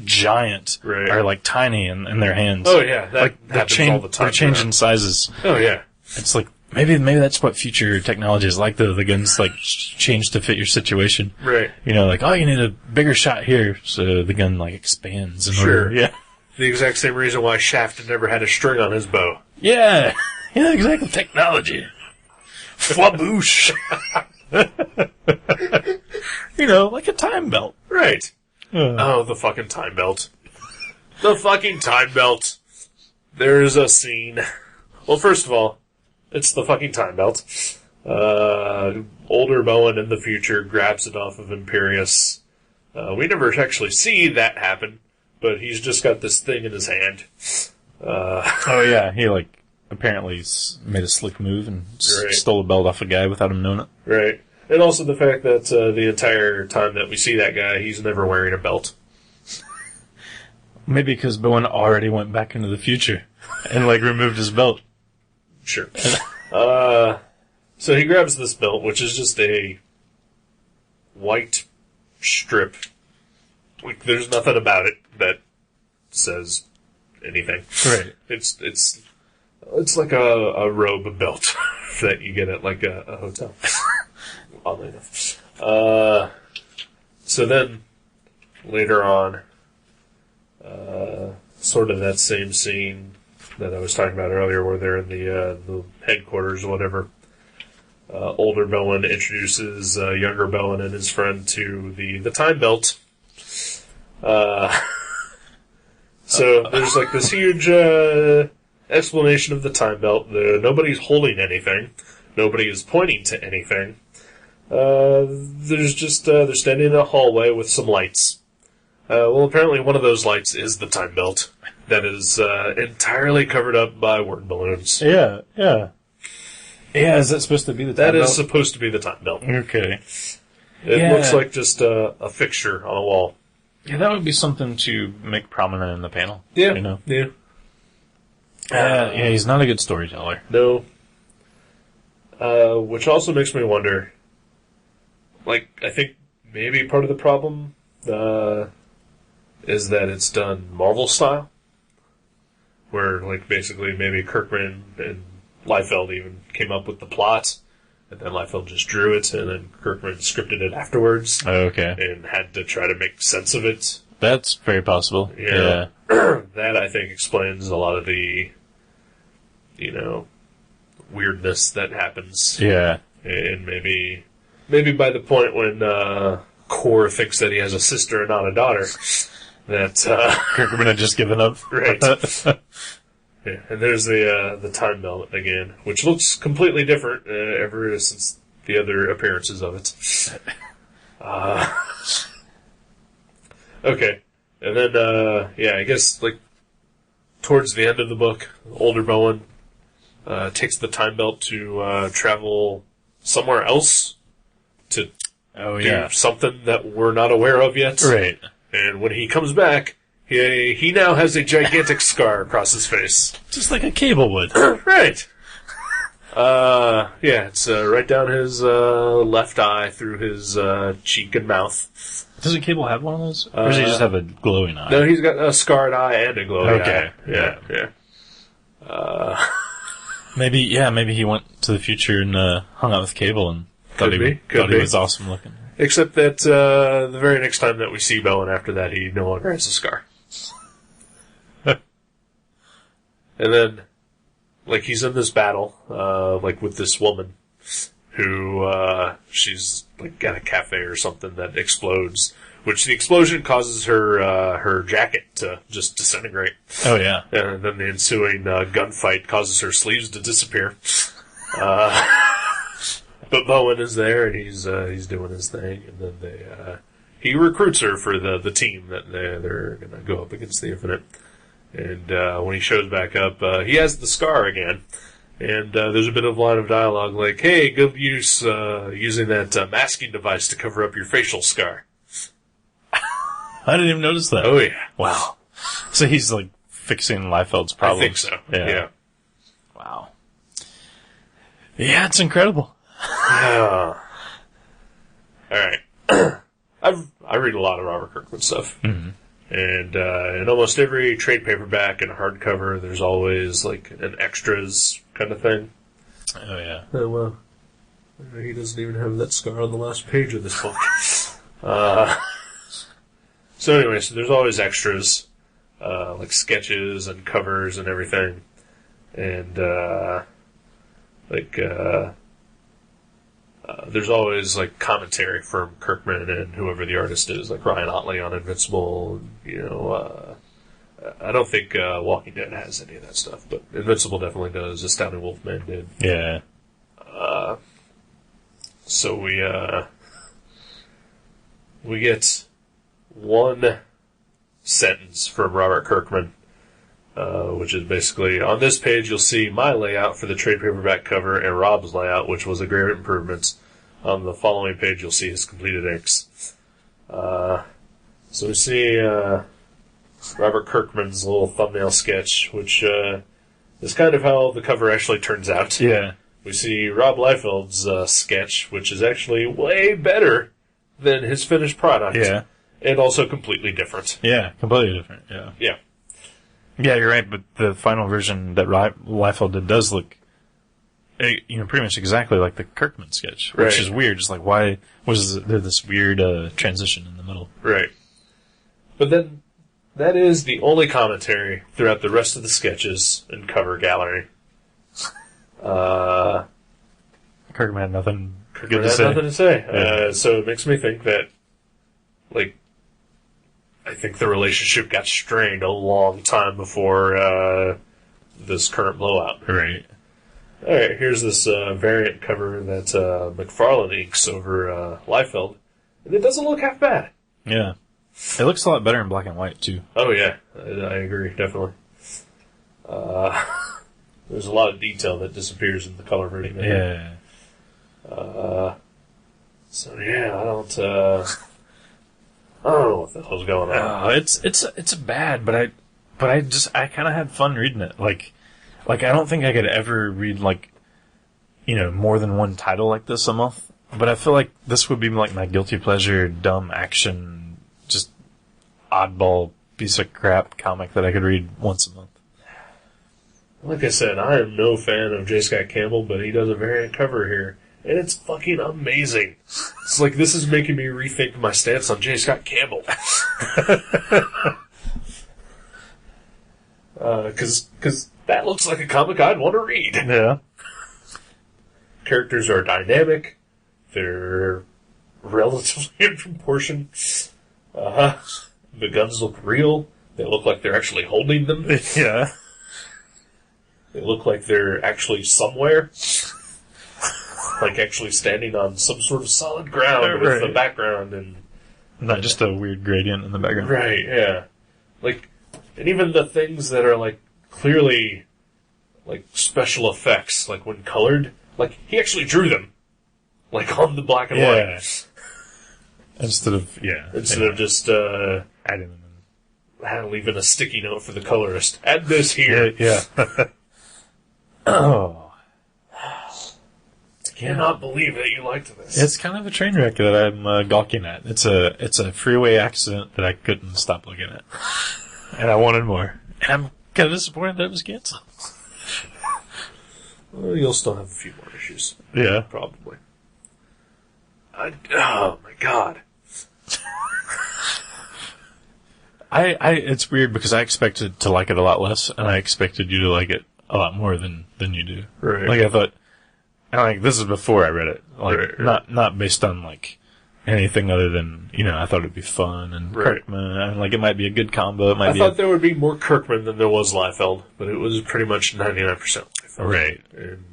Speaker 2: giant are, like, tiny in their hands.
Speaker 1: Oh, yeah, that
Speaker 2: like,
Speaker 1: happens all the time.
Speaker 2: They're changing sizes.
Speaker 1: Oh, yeah.
Speaker 2: It's like, maybe that's what future technology is like, the guns, like, change to fit your situation.
Speaker 1: Right.
Speaker 2: You know, like, oh, you need a bigger shot here, so the gun, like, expands.
Speaker 1: Sure.
Speaker 2: Yeah.
Speaker 1: The exact same reason why Shaft never had a string on his bow.
Speaker 2: Yeah. Yeah, exactly. Technology. Flaboosh. You know, like a time belt.
Speaker 1: Right. Oh, the fucking time belt. The fucking time belt. There's a scene. Well, first of all, it's the fucking time belt. Older Bowen in the future grabs it off of Imperius. We never actually see that happen, but he's just got this thing in his hand.
Speaker 2: Oh, yeah. He, like, apparently made a slick move and stole a belt off a guy without him knowing it.
Speaker 1: Right. And also the fact that the entire time that we see that guy, he's never wearing a belt.
Speaker 2: Maybe because Bowen already went back into the future and, like, removed his belt.
Speaker 1: Sure. So he grabs this belt, which is just a white strip. Like, there's nothing about it that says anything.
Speaker 2: Right.
Speaker 1: It's like a robe belt that you get at, like, a hotel. Oddly enough. So then, later on, sort of that same scene that I was talking about earlier, where they're in the headquarters or whatever, older Bowen introduces younger Bowen and his friend to the time belt. So there's like this huge explanation of the time belt. Nobody's holding anything. Nobody is pointing to anything. There's just they're standing in a hallway with some lights. Well, apparently one of those lights is the time belt that is entirely covered up by word balloons.
Speaker 2: Yeah, yeah. Yeah, is that supposed to be the time belt?
Speaker 1: That is supposed to be the time belt.
Speaker 2: Okay.
Speaker 1: It looks like just a fixture on a wall.
Speaker 2: Yeah, that would be something to make prominent in the panel.
Speaker 1: Yeah,
Speaker 2: you know?
Speaker 1: yeah.
Speaker 2: Yeah, he's not a good storyteller.
Speaker 1: No. Which also makes me wonder, like, I think maybe part of the problem is that it's done Marvel style, where, like, basically maybe Kirkman and Liefeld even came up with the plot, and then Liefeld just drew it, and then Kirkman scripted it afterwards.
Speaker 2: Okay.
Speaker 1: And had to try to make sense of it.
Speaker 2: That's very possible. Yeah.
Speaker 1: That, I think, explains a lot of the, you know, weirdness that happens.
Speaker 2: Yeah.
Speaker 1: And maybe by the point when core thinks that he has a sister and not a daughter. That
Speaker 2: Kirkman had just given up.
Speaker 1: Right. Yeah, and there's the time belt again, which looks completely different ever since the other appearances of it. Okay, and then I guess like towards the end of the book, older Bowen takes the time belt to travel somewhere else to do something that we're not aware of yet.
Speaker 2: Right.
Speaker 1: And when he comes back, he now has a gigantic scar across his face.
Speaker 2: Just like a cable would.
Speaker 1: Right. It's right down his left eye through his cheek and mouth.
Speaker 2: Doesn't Cable have one of those? Or does he just have a glowing eye?
Speaker 1: No, he's got a scarred eye and a glowing eye.
Speaker 2: Okay.
Speaker 1: Yeah.
Speaker 2: Maybe he went to the future and hung out with Cable and thought he was awesome looking.
Speaker 1: Except that the very next time that we see Bowen after that, he no longer has a scar. And then, like, he's in this battle, like, with this woman who, she's, like, at a cafe or something that explodes, which the explosion causes her jacket to just disintegrate.
Speaker 2: Oh, yeah.
Speaker 1: And then the ensuing gunfight causes her sleeves to disappear. But Bowen is there, and he's doing his thing, and then he recruits her for the team that they're gonna go up against the Infinite. And when he shows back up, he has the scar again. And there's a bit of line of dialogue like, "Hey, good use using that masking device to cover up your facial scar."
Speaker 2: I didn't even notice that.
Speaker 1: Oh, yeah.
Speaker 2: Wow. So he's, like, fixing Liefeld's problems.
Speaker 1: I think so. Yeah.
Speaker 2: Wow. Yeah, it's incredible.
Speaker 1: All right. I read a lot of Robert Kirkman stuff.
Speaker 2: Mm-hmm.
Speaker 1: And in almost every trade paperback and hardcover, there's always, like, an extras kind of thing.
Speaker 2: Oh, yeah.
Speaker 1: Oh, well. He doesn't even have that scar on the last page of this book. So anyway, there's always extras, like sketches and covers and everything. And, there's always, like, commentary from Kirkman and whoever the artist is, like Ryan Otley on Invincible. I don't think Walking Dead has any of that stuff, but Invincible definitely does. Astounding Wolfman did.
Speaker 2: Yeah.
Speaker 1: So we get one sentence from Robert Kirkman, which is basically, on this page you'll see my layout for the trade paperback cover and Rob's layout, which was a great improvement. On the following page you'll see his completed inks. So we see Robert Kirkman's little thumbnail sketch, which is kind of how the cover actually turns out.
Speaker 2: Yeah.
Speaker 1: We see Rob Liefeld's sketch, which is actually way better than his finished product.
Speaker 2: Yeah.
Speaker 1: And also completely different.
Speaker 2: Yeah, completely different. Yeah.
Speaker 1: Yeah.
Speaker 2: Yeah, you're right, but the final version that Liefeld did does look, pretty much exactly like the Kirkman sketch, which is weird. Just like, why was there this weird transition in the middle?
Speaker 1: Right. But then, that is the only commentary throughout the rest of the sketches and cover gallery.
Speaker 2: Kirkman had nothing
Speaker 1: good to say. Yeah. So it makes me think that, like, I think the relationship got strained a long time before this current blowout.
Speaker 2: Right.
Speaker 1: Alright, here's this variant cover that McFarlane inks over Liefeld, and it doesn't look half bad.
Speaker 2: Yeah. It looks a lot better in black and white, too.
Speaker 1: Oh, yeah. I agree, definitely. There's a lot of detail that disappears in the color version.
Speaker 2: Yeah.
Speaker 1: So, yeah, I don't know what the hell's going on.
Speaker 2: It's bad, but I kind of had fun reading it. Like, I don't think I could ever read, like, more than one title like this a month. But I feel like this would be like my guilty pleasure, dumb action, just oddball piece of crap comic that I could read once a month.
Speaker 1: Like I said, I am no fan of J. Scott Campbell, but he does a variant cover here, and it's fucking amazing. It's like, this is making me rethink my stance on J. Scott Campbell. Because that looks like a comic I'd want to read.
Speaker 2: Yeah.
Speaker 1: Characters are dynamic. They're relatively in proportion. The guns look real. They look like they're actually holding them.
Speaker 2: Yeah.
Speaker 1: They look like they're actually somewhere. Like actually standing on some sort of solid ground with the background and...
Speaker 2: Not just a weird gradient in the background.
Speaker 1: Right, yeah. Like, and even the things that are, like, clearly, like, special effects, like, when colored, like, he actually drew them. Like, on the black and white.
Speaker 2: Instead of
Speaker 1: just,
Speaker 2: adding them in.
Speaker 1: Leaving a sticky note for the colorist. Add this here.
Speaker 2: Yeah. Oh.
Speaker 1: I cannot believe that you liked this.
Speaker 2: It's kind of a train wreck that I'm gawking at. It's a freeway accident that I couldn't stop looking at. And I wanted more. And I'm kind of disappointed that it was canceled.
Speaker 1: Well, you'll still have a few more issues.
Speaker 2: Yeah.
Speaker 1: Probably. Oh, my God.
Speaker 2: It's weird because I expected to like it a lot less, and I expected you to like it a lot more than you do.
Speaker 1: Right.
Speaker 2: Like, I thought, and like, this is before I read it. Like,
Speaker 1: right.
Speaker 2: Not based on, like, anything other than, I thought it'd be fun, and Kirkman, and, like, it might be a good combo. I thought
Speaker 1: there would be more Kirkman than there was Liefeld, but it was pretty much 99% Liefeld.
Speaker 2: Right.
Speaker 1: And,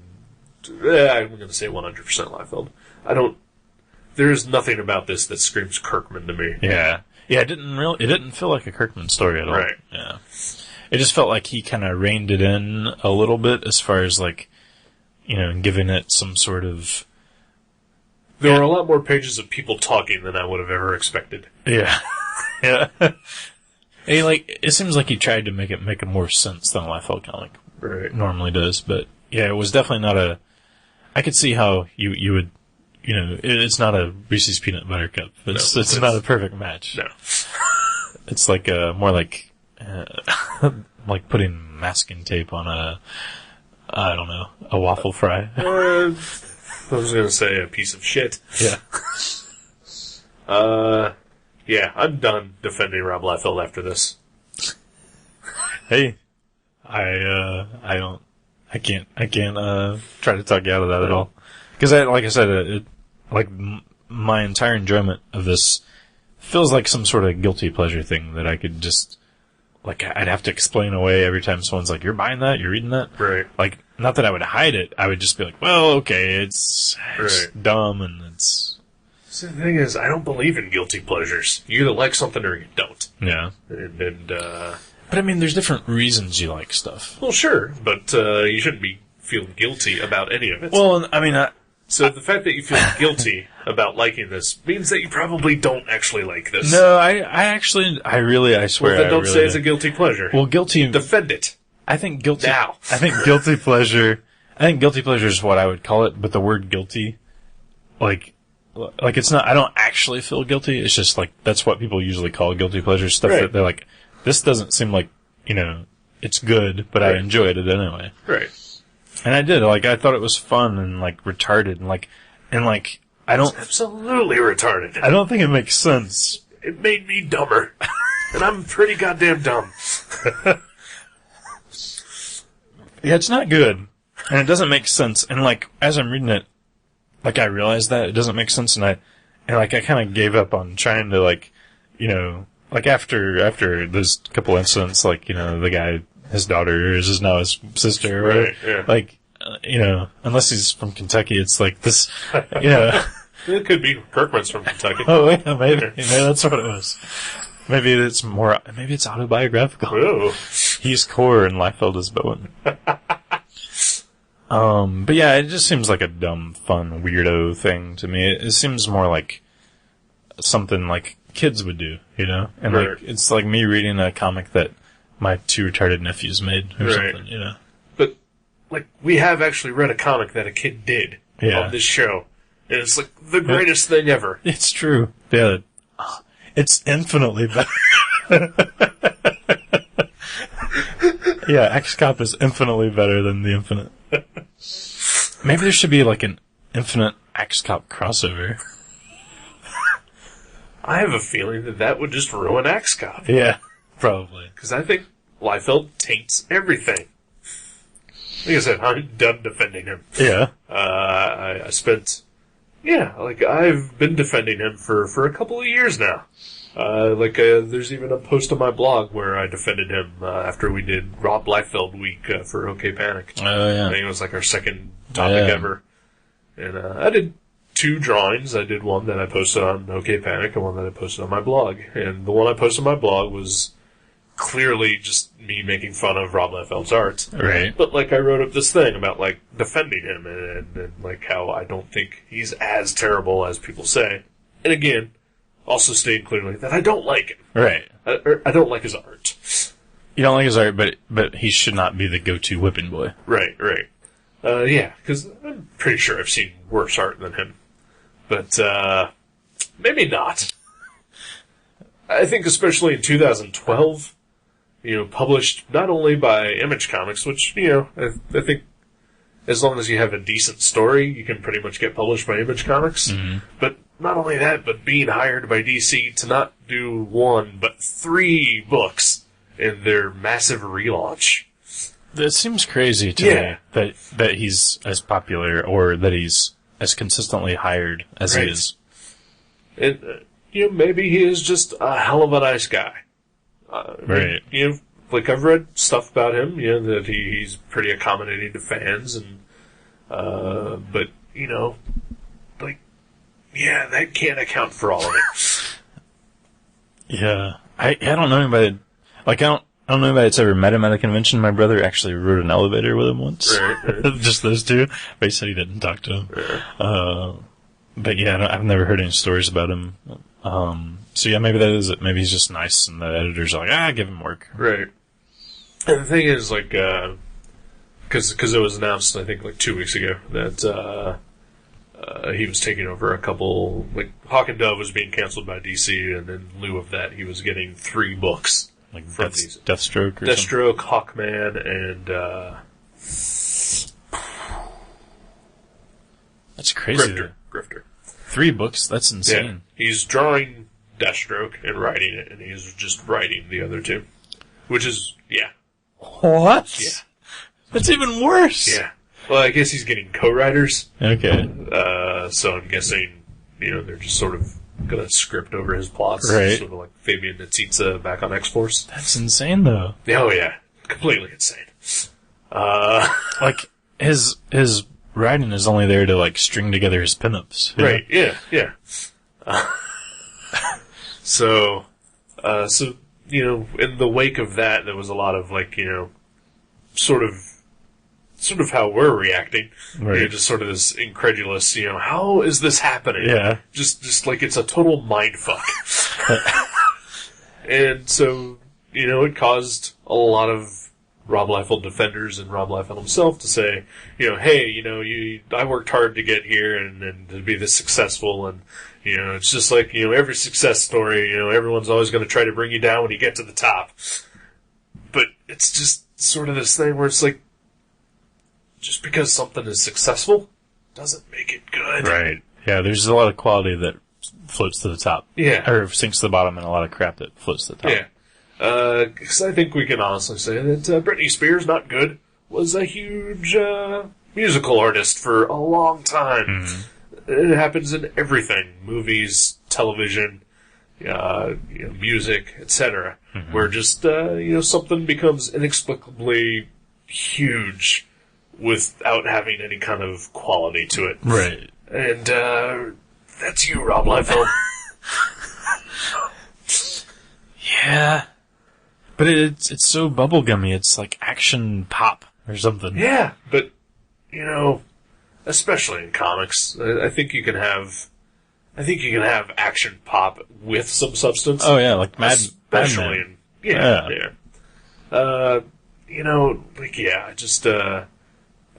Speaker 1: I'm going to say 100% Liefeld. There's nothing about this that screams Kirkman to me.
Speaker 2: Yeah. Yeah, it didn't feel like a Kirkman story at all.
Speaker 1: Right.
Speaker 2: Yeah. It just felt like he kind of reined it in a little bit as far as, like, giving it some sort of...
Speaker 1: There were a lot more pages of people talking than I would have ever expected.
Speaker 2: Yeah. Yeah. It seems like he tried to make more sense than a Liefeld comic normally does, but yeah, it was definitely not I could see how you would, it's not a Reese's Peanut Butter Cup. It's not a perfect match.
Speaker 1: No.
Speaker 2: It's like more like like putting masking tape on a waffle fry.
Speaker 1: I was going to say a piece of shit.
Speaker 2: Yeah.
Speaker 1: Yeah, I'm done defending Rob Liefeld after this.
Speaker 2: Hey, I can't try to talk you out of that at all. Because like I said, my entire enjoyment of this feels like some sort of guilty pleasure thing that I could just, like, I'd have to explain away every time someone's like, you're buying that? You're reading that?
Speaker 1: Right.
Speaker 2: Like, not that I would hide it. I would just be like, well, okay, it's dumb and it's...
Speaker 1: So the thing is, I don't believe in guilty pleasures. You either like something or you don't.
Speaker 2: Yeah.
Speaker 1: But
Speaker 2: I mean, there's different reasons you like stuff.
Speaker 1: Well, sure, but you shouldn't be feeling guilty about any of it.
Speaker 2: Well, I mean...
Speaker 1: So the fact that you feel guilty about liking this means that you probably don't actually like this.
Speaker 2: No, I swear.
Speaker 1: Well, then don't say it's a guilty pleasure.
Speaker 2: Well, guilty...
Speaker 1: Defend it.
Speaker 2: I think guilty...
Speaker 1: Now.
Speaker 2: I think guilty pleasure is what I would call it, but the word guilty, like it's not, I don't actually feel guilty, it's just like, that's what people usually call guilty pleasure stuff that they're like, this doesn't seem like, it's good, but I enjoyed it anyway.
Speaker 1: Right.
Speaker 2: And I did, I thought it was fun and, retarded, and I don't...
Speaker 1: It's absolutely retarded.
Speaker 2: I don't think it makes sense.
Speaker 1: It made me dumber. And I'm pretty goddamn dumb.
Speaker 2: Yeah, it's not good. And it doesn't make sense. And, as I'm reading it, I realized that it doesn't make sense, and I kind of gave up on trying to, after those couple incidents, the guy... His daughter is now his sister,
Speaker 1: right? Yeah.
Speaker 2: Unless he's from Kentucky, it's like this,
Speaker 1: It could be Kirkman's from Kentucky.
Speaker 2: Oh, yeah, maybe that's what it was. Maybe it's autobiographical.
Speaker 1: Oh.
Speaker 2: He's Core and Liefeld is Bowen. But yeah, it just seems like a dumb, fun, weirdo thing to me. It seems more like something like kids would do, And it's like me reading a comic that my two retarded nephews made or something,
Speaker 1: But, we have actually read a comic that a kid did on this show. And it's, the greatest thing ever.
Speaker 2: It's true. Yeah. It's infinitely better. Yeah, X-Cop is infinitely better than the Infinite. Maybe there should be, an Infinite X-Cop crossover.
Speaker 1: I have a feeling that would just ruin X-Cop.
Speaker 2: Yeah. Probably.
Speaker 1: Because I think Liefeld taints everything. Like I said, I'm done defending him.
Speaker 2: Yeah.
Speaker 1: I spent Yeah, like, I've been defending him for a couple of years now. There's even a post on my blog where I defended him after we did Rob Liefeld week for OK Panic.
Speaker 2: Oh, yeah.
Speaker 1: I think it was like our second topic ever. And I did 2 drawings. I did one that I posted on OK Panic and one that I posted on my blog. And the one I posted on my blog was clearly just me making fun of Rob Liefeld's art.
Speaker 2: Right.
Speaker 1: But, like, I wrote up this thing about, like, defending him and like, how I don't think he's as terrible as people say. And again, also stating clearly that I don't like him.
Speaker 2: Right.
Speaker 1: I don't like his art.
Speaker 2: You don't like his art, but he should not be the go-to whipping boy.
Speaker 1: Right. Yeah, because I'm pretty sure I've seen worse art than him. But, maybe not. I think especially in 2012, published not only by Image Comics, which, I think as long as you have a decent story, you can pretty much get published by Image Comics. Mm-hmm. But not only that, but being hired by DC to not do 1, but 3 books in their massive relaunch.
Speaker 2: That seems crazy to me, that he's as popular, or that he's as consistently hired as he is.
Speaker 1: And, maybe he is just a hell of a nice guy.
Speaker 2: Right.
Speaker 1: Like, I've read stuff about him, that he's pretty accommodating to fans, and, but, that can't account for all of it.
Speaker 2: Yeah. I don't know anybody, I don't know anybody that's ever met him at a convention. My brother actually rode an elevator with him once. Right. Just those 2. But he said he didn't talk to him. Yeah. But yeah, I've never heard any stories about him. So yeah, maybe that is it. Maybe he's just nice, and the editors are like, give him work.
Speaker 1: Right. And the thing is, like, because it was announced, I think, like 2 weeks ago, that he was taking over a couple, like, Hawk and Dove was being canceled by DC, and in lieu of that, he was getting 3 books.
Speaker 2: Like Deathstroke or
Speaker 1: Deathstroke, Hawkman, and,
Speaker 2: that's crazy.
Speaker 1: Grifter.
Speaker 2: 3 books? That's insane.
Speaker 1: Yeah. He's drawing Deathstroke and writing it, and he's just writing the other 2. Which is,
Speaker 2: What?
Speaker 1: Yeah.
Speaker 2: That's even worse.
Speaker 1: Yeah. Well, I guess he's getting co-writers.
Speaker 2: Okay.
Speaker 1: So I'm guessing, they're just sort of gonna script over his plots.
Speaker 2: Right.
Speaker 1: Sort of like Fabian Nicieza back on X-Force.
Speaker 2: That's insane, though.
Speaker 1: Oh, yeah. Completely insane.
Speaker 2: Like, his writing is only there to, like, string together his pinups.
Speaker 1: Right, yeah. So, in the wake of that, there was a lot of, like, sort of how we're reacting.
Speaker 2: Right.
Speaker 1: Just sort of this incredulous, how is this happening?
Speaker 2: Yeah.
Speaker 1: Just like it's a total mindfuck. And so, it caused a lot of Rob Liefeld defenders and Rob Liefeld himself to say, hey, I worked hard to get here and to be this successful, and, it's just like, every success story, everyone's always going to try to bring you down when you get to the top. But it's just sort of this thing where it's like, just because something is successful doesn't make it good.
Speaker 2: Right. Yeah, there's a lot of quality that floats to the top.
Speaker 1: Yeah.
Speaker 2: Or sinks to the bottom, and a lot of crap that floats to the top.
Speaker 1: Yeah. Because I think we can honestly say that Britney Spears, not good, was a huge musical artist for a long time. Mm-hmm. It happens in everything. Movies, television, music, etc. Mm-hmm. Where just, something becomes inexplicably huge without having any kind of quality to it.
Speaker 2: Right.
Speaker 1: And, that's you, Rob Liefeld.
Speaker 2: Yeah. But it's so bubblegummy. It's like action pop or something.
Speaker 1: Yeah, but, especially in comics, I think you can have action pop with some substance.
Speaker 2: Oh yeah, like
Speaker 1: especially
Speaker 2: Madman.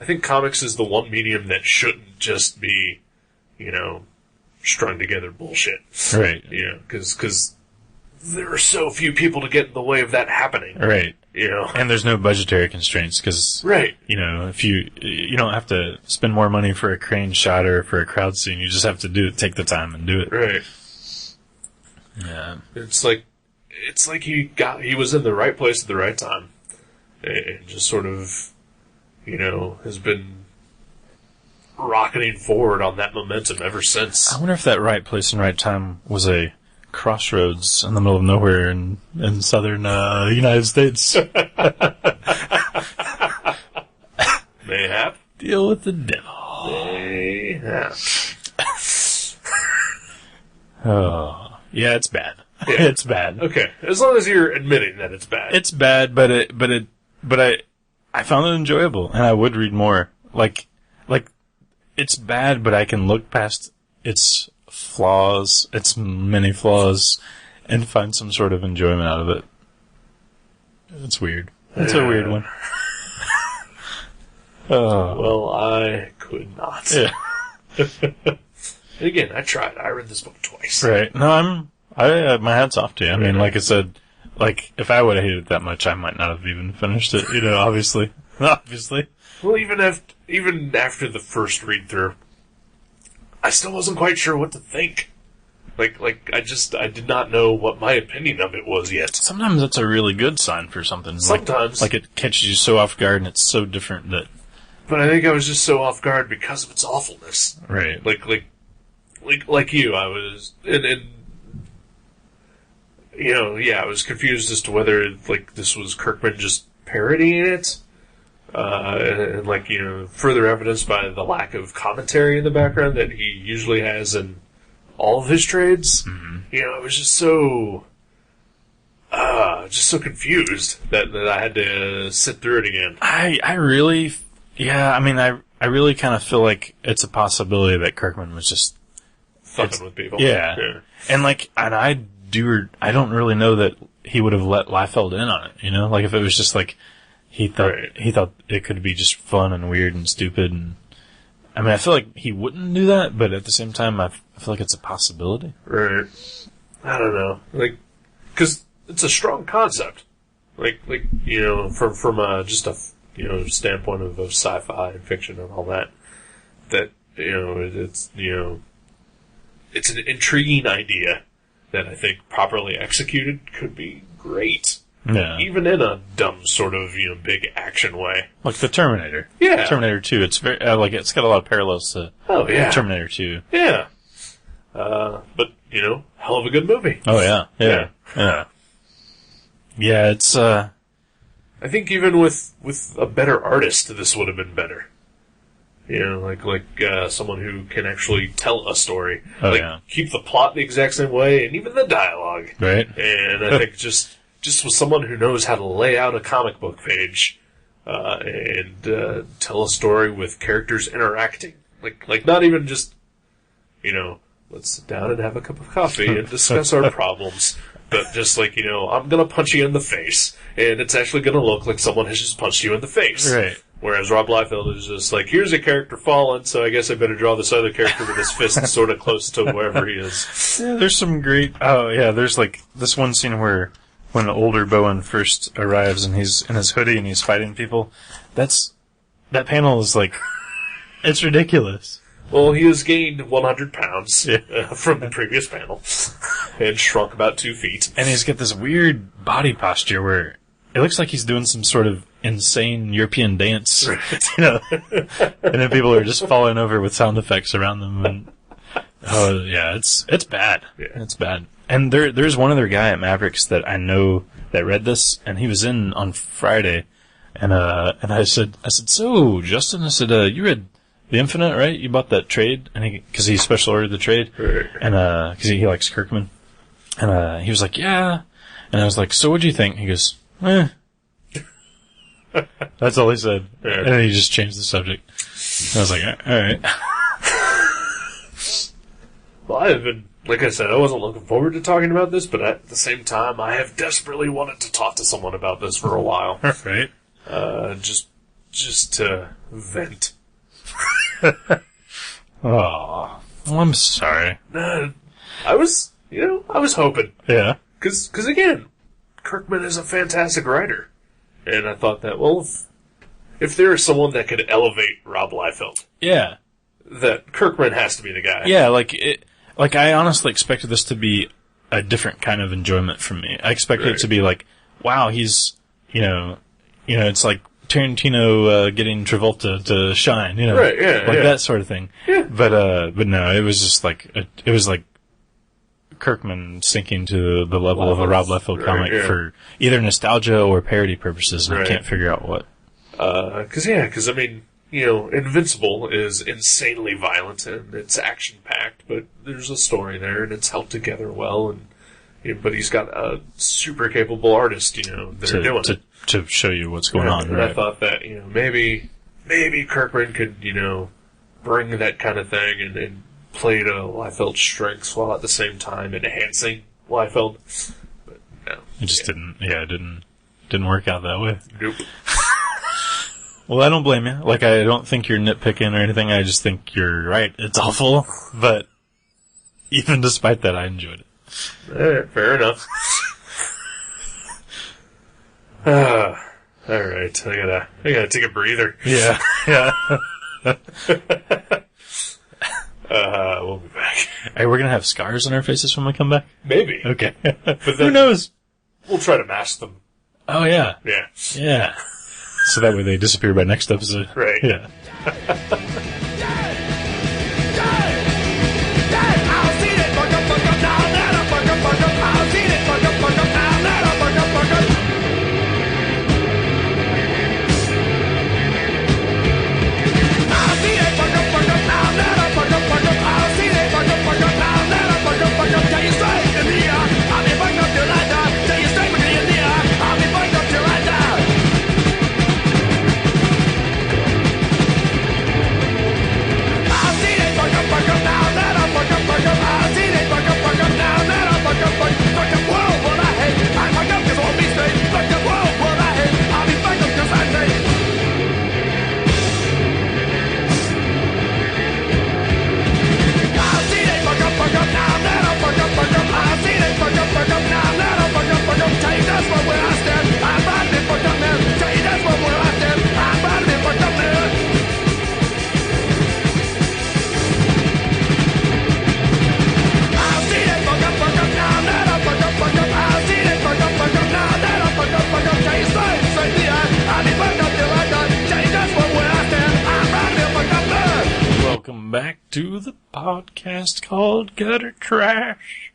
Speaker 1: I think comics is the one medium that shouldn't just be, strung together bullshit.
Speaker 2: Right.
Speaker 1: Because there are so few people to get in the way of that happening.
Speaker 2: Right. And there's no budgetary constraints because,
Speaker 1: right.
Speaker 2: If you don't have to spend more money for a crane shot or for a crowd scene, you just have to take the time and do it.
Speaker 1: Right.
Speaker 2: Yeah.
Speaker 1: It's like he was in the right place at the right time. And just sort of, has been rocketing forward on that momentum ever since.
Speaker 2: I wonder if that right place and right time was a crossroads in the middle of nowhere in southern United States.
Speaker 1: Mayhap.
Speaker 2: Deal with the devil.
Speaker 1: Mayhap.
Speaker 2: Oh, yeah, it's bad.
Speaker 1: Yeah.
Speaker 2: It's bad.
Speaker 1: Okay, as long as you're admitting that it's bad.
Speaker 2: It's bad, but I found it enjoyable, and I would read more. Like, it's bad, but I can look past its flaws, its many flaws, and find some sort of enjoyment out of it. It's weird. It's a weird one. Oh.
Speaker 1: Well, I could not.
Speaker 2: Yeah.
Speaker 1: Again, I tried. I read this book twice.
Speaker 2: Right. No, my hat's off to you. I mean, like I said, like, if I would have hated it that much, I might not have even finished it, obviously. Obviously.
Speaker 1: Well, even after the first read-through, I still wasn't quite sure what to think. Like, I did not know what my opinion of it was yet.
Speaker 2: Sometimes that's a really good sign for something.
Speaker 1: Sometimes.
Speaker 2: Like it catches you so off guard and it's so different that...
Speaker 1: But I think I was just so off guard because of its awfulness.
Speaker 2: Right.
Speaker 1: Like you, I was, and I was confused as to whether, like, this was Kirkman just parodying it, and further evidenced by the lack of commentary in the background that he usually has in all of his trades.
Speaker 2: Mm-hmm.
Speaker 1: I was just so confused that I had to sit through it again.
Speaker 2: I really, I mean, I really kind of feel like it's a possibility that Kirkman was just
Speaker 1: fucking with people.
Speaker 2: Yeah. And I don't really know that he would have let Liefeld in on it, Like if it was just like, he thought it could be just fun and weird and stupid and, I mean, I feel like he wouldn't do that, but at the same time, I feel like it's a possibility.
Speaker 1: Right. I don't know. Cause it's a strong concept. From just a, standpoint of sci-fi and fiction and all that, it's an intriguing idea that I think properly executed could be great.
Speaker 2: Yeah.
Speaker 1: Even in a dumb sort of, big action way.
Speaker 2: Like the Terminator.
Speaker 1: Yeah.
Speaker 2: Terminator 2. It's very, it's got a lot of parallels to Terminator 2.
Speaker 1: Yeah. But, hell of a good movie.
Speaker 2: Oh, yeah. Yeah. Yeah, it's,
Speaker 1: I think even with a better artist, this would have been better. Someone who can actually tell a story. Keep the plot the exact same way, and even the dialogue.
Speaker 2: Right.
Speaker 1: And I think just with someone who knows how to lay out a comic book page, and tell a story with characters interacting. Like not even just, let's sit down and have a cup of coffee and discuss our problems. But just I'm gonna punch you in the face, and it's actually gonna look like someone has just punched you in the face.
Speaker 2: Right.
Speaker 1: Whereas Rob Liefeld is just like, here's a character fallen, so I guess I better draw this other character with his fist sort of close to wherever he is.
Speaker 2: Yeah, there's some great... Oh, yeah, there's this one scene where when the older Bowen first arrives and he's in his hoodie and he's fighting people, that panel is it's ridiculous.
Speaker 1: Well, he has gained 100 pounds from the previous panel and shrunk about 2 feet.
Speaker 2: And he's got this weird body posture where it looks like he's doing some sort of insane European dance, and then people are just falling over with sound effects around them. And it's bad. Yeah. It's bad. And there's one other guy at Mavericks that I know that read this, and he was in on Friday, and I said, so Justin, I said, you read The Infinite, right? You bought that trade, and because he special ordered the trade,
Speaker 1: right.
Speaker 2: And because he likes Kirkman, and he was like, yeah, and I was like, so what'd you think? He goes, eh. That's all he said. Yeah. And then he just changed the subject. And I was like, alright.
Speaker 1: Well, I have been, like I said, I wasn't looking forward to talking about this, but at the same time, I have desperately wanted to talk to someone about this for a while.
Speaker 2: Right.
Speaker 1: Just to vent.
Speaker 2: Oh, well, I'm sorry.
Speaker 1: I was hoping.
Speaker 2: Yeah.
Speaker 1: Cause again, Kirkman is a fantastic writer. And I thought that, well, if there is someone that could elevate Rob Liefeld,
Speaker 2: yeah,
Speaker 1: that Kirkman has to be the guy.
Speaker 2: Yeah, I honestly expected this to be a different kind of enjoyment from me. I expected it to be like, wow, he's, it's like Tarantino getting Travolta to shine, you know,
Speaker 1: Right, yeah,
Speaker 2: like
Speaker 1: yeah.
Speaker 2: that sort of thing.
Speaker 1: Yeah.
Speaker 2: But no, it was just like it was like Kirkman sinking to the level of a Rob Liefeld
Speaker 1: Right,
Speaker 2: comic
Speaker 1: yeah.
Speaker 2: for either nostalgia or parody purposes, and
Speaker 1: Right.
Speaker 2: I can't figure out what.
Speaker 1: Because I mean, you know, Invincible is insanely violent and it's action packed, but there's a story there and it's held together well, and you know, but he's got a super capable artist, you know, that are doing it
Speaker 2: to show you what's going on.
Speaker 1: And
Speaker 2: Right?
Speaker 1: I thought that, you know, maybe Kirkman could, you know, bring that kind of thing and play to Liefeld's strengths while at the same time enhancing Liefeld. But no,
Speaker 2: It just didn't. Yeah, it didn't work out that way.
Speaker 1: Nope.
Speaker 2: Well, I don't blame you. Like, I don't think you're nitpicking or anything. I just think you're right. It's awful, but even despite that, I enjoyed it.
Speaker 1: Alright, fair enough. All right, I gotta take a breather.
Speaker 2: Yeah, yeah.
Speaker 1: We'll be back.
Speaker 2: Hey, we're gonna have scars on our faces when we come back?
Speaker 1: Maybe.
Speaker 2: Okay.
Speaker 1: But
Speaker 2: Who
Speaker 1: then
Speaker 2: knows?
Speaker 1: we'll try to mask them.
Speaker 2: Oh, yeah.
Speaker 1: Yeah.
Speaker 2: Yeah. So that way they disappear by next episode.
Speaker 1: Right.
Speaker 2: Yeah. Welcome back to the podcast called Gutter Trash.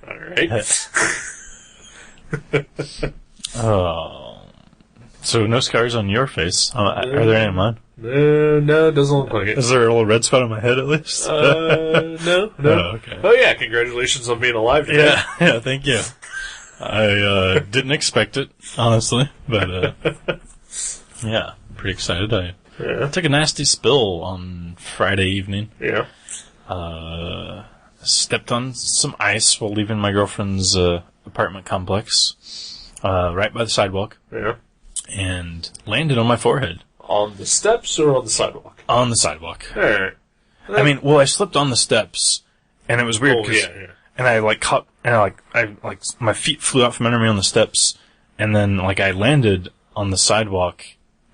Speaker 1: Alright.
Speaker 2: Oh. So no scars on your face. Are there any on mine?
Speaker 1: No, it doesn't look like it.
Speaker 2: Is there a little red spot on my head at least?
Speaker 1: No.
Speaker 2: Oh, okay.
Speaker 1: Oh yeah, congratulations on being alive today.
Speaker 2: Yeah, thank you. I didn't expect it, honestly, but yeah, pretty excited. I took a nasty spill on Friday evening.
Speaker 1: Yeah.
Speaker 2: Stepped on some ice while leaving my girlfriend's apartment complex, right by the sidewalk,
Speaker 1: Yeah.
Speaker 2: and landed on my forehead.
Speaker 1: On the steps or on the sidewalk?
Speaker 2: On the sidewalk.
Speaker 1: Alright.
Speaker 2: I mean, well, I slipped on the steps, and it was weird, and I caught, and my feet flew out from under me on the steps, and then I landed on the sidewalk,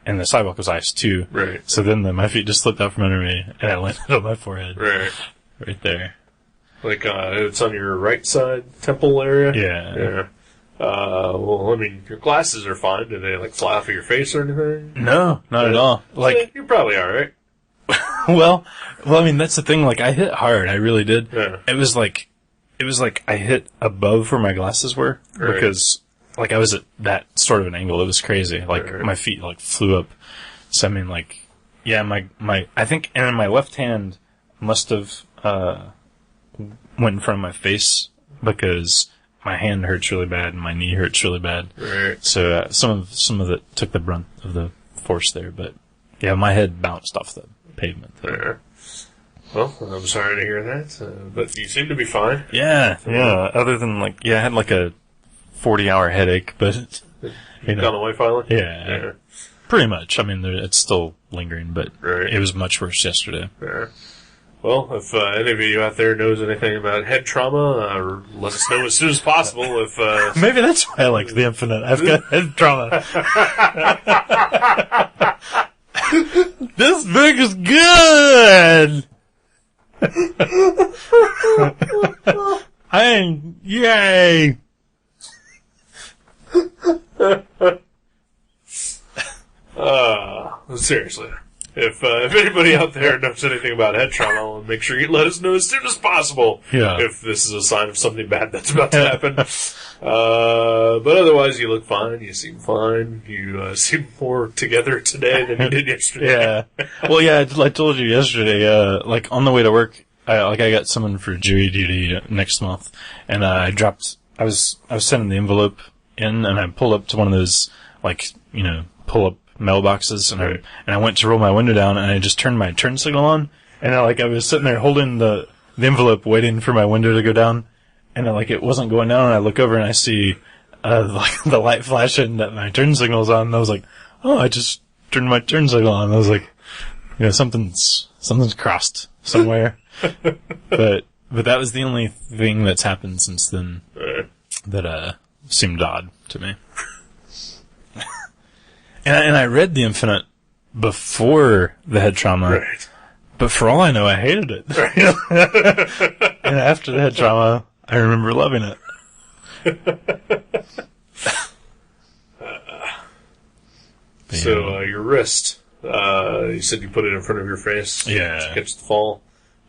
Speaker 2: and the sidewalk was ice too.
Speaker 1: Right.
Speaker 2: So then my feet just slipped out from under me, and I landed on my forehead.
Speaker 1: Right.
Speaker 2: Right there.
Speaker 1: It's on your right side temple area?
Speaker 2: Yeah.
Speaker 1: Yeah. Well, I mean, your glasses are fine. Do they, fly off of your face or anything?
Speaker 2: No, not at all.
Speaker 1: You're probably alright.
Speaker 2: well, I mean, that's the thing, I hit hard, I really did.
Speaker 1: Yeah.
Speaker 2: It was like I hit above where my glasses were,
Speaker 1: Right.
Speaker 2: because, I was at that sort of an angle, it was crazy.
Speaker 1: Right.
Speaker 2: My feet, flew up. So, I mean, yeah, I think, and in my left hand must have, went in front of my face, because my hand hurts really bad and my knee hurts really bad.
Speaker 1: Right.
Speaker 2: So, some of it took the brunt of the force there, but, yeah, my head bounced off the pavement.
Speaker 1: Yeah. Well, I'm sorry to hear that, but you seem to be fine.
Speaker 2: Yeah. Other than I had a 40-hour headache, but
Speaker 1: You've gone away finally?
Speaker 2: yeah, pretty much. I mean, it's still lingering, but
Speaker 1: Right.
Speaker 2: it was much worse yesterday.
Speaker 1: Yeah. Well, if any of you out there knows anything about head trauma, let us know as soon as possible. If
Speaker 2: Maybe that's why I like the Infinite. I've got head trauma. This book is good. Yay.
Speaker 1: Seriously. If anybody out there knows anything about head trauma, make sure you let us know as soon as possible.
Speaker 2: Yeah.
Speaker 1: If this is a sign of something bad that's about to happen. But otherwise, you look fine. You seem fine. You seem more together today than you did yesterday.
Speaker 2: Yeah. Well, yeah, I told you yesterday, like, on the way to work, I got summoned for jury duty next month, and I was sending the envelope in, and I pulled up to one of those, like, pull-up mailboxes, and I went to roll my window down, and I just turned my turn signal on, and I was sitting there holding the envelope, waiting for my window to go down, and it wasn't going down, and I look over and I see the light flashing that my turn signal's on, and I was like, oh, I just turned my turn signal on. I was like, something's crossed somewhere. but that was the only thing that's happened since then that seemed odd to me. And I read The Infinite before the head trauma,
Speaker 1: Right.
Speaker 2: but for all I know, I hated it. And after the head trauma, I remember loving it.
Speaker 1: So, your wrist, you said you put it in front of your face to catch the fall.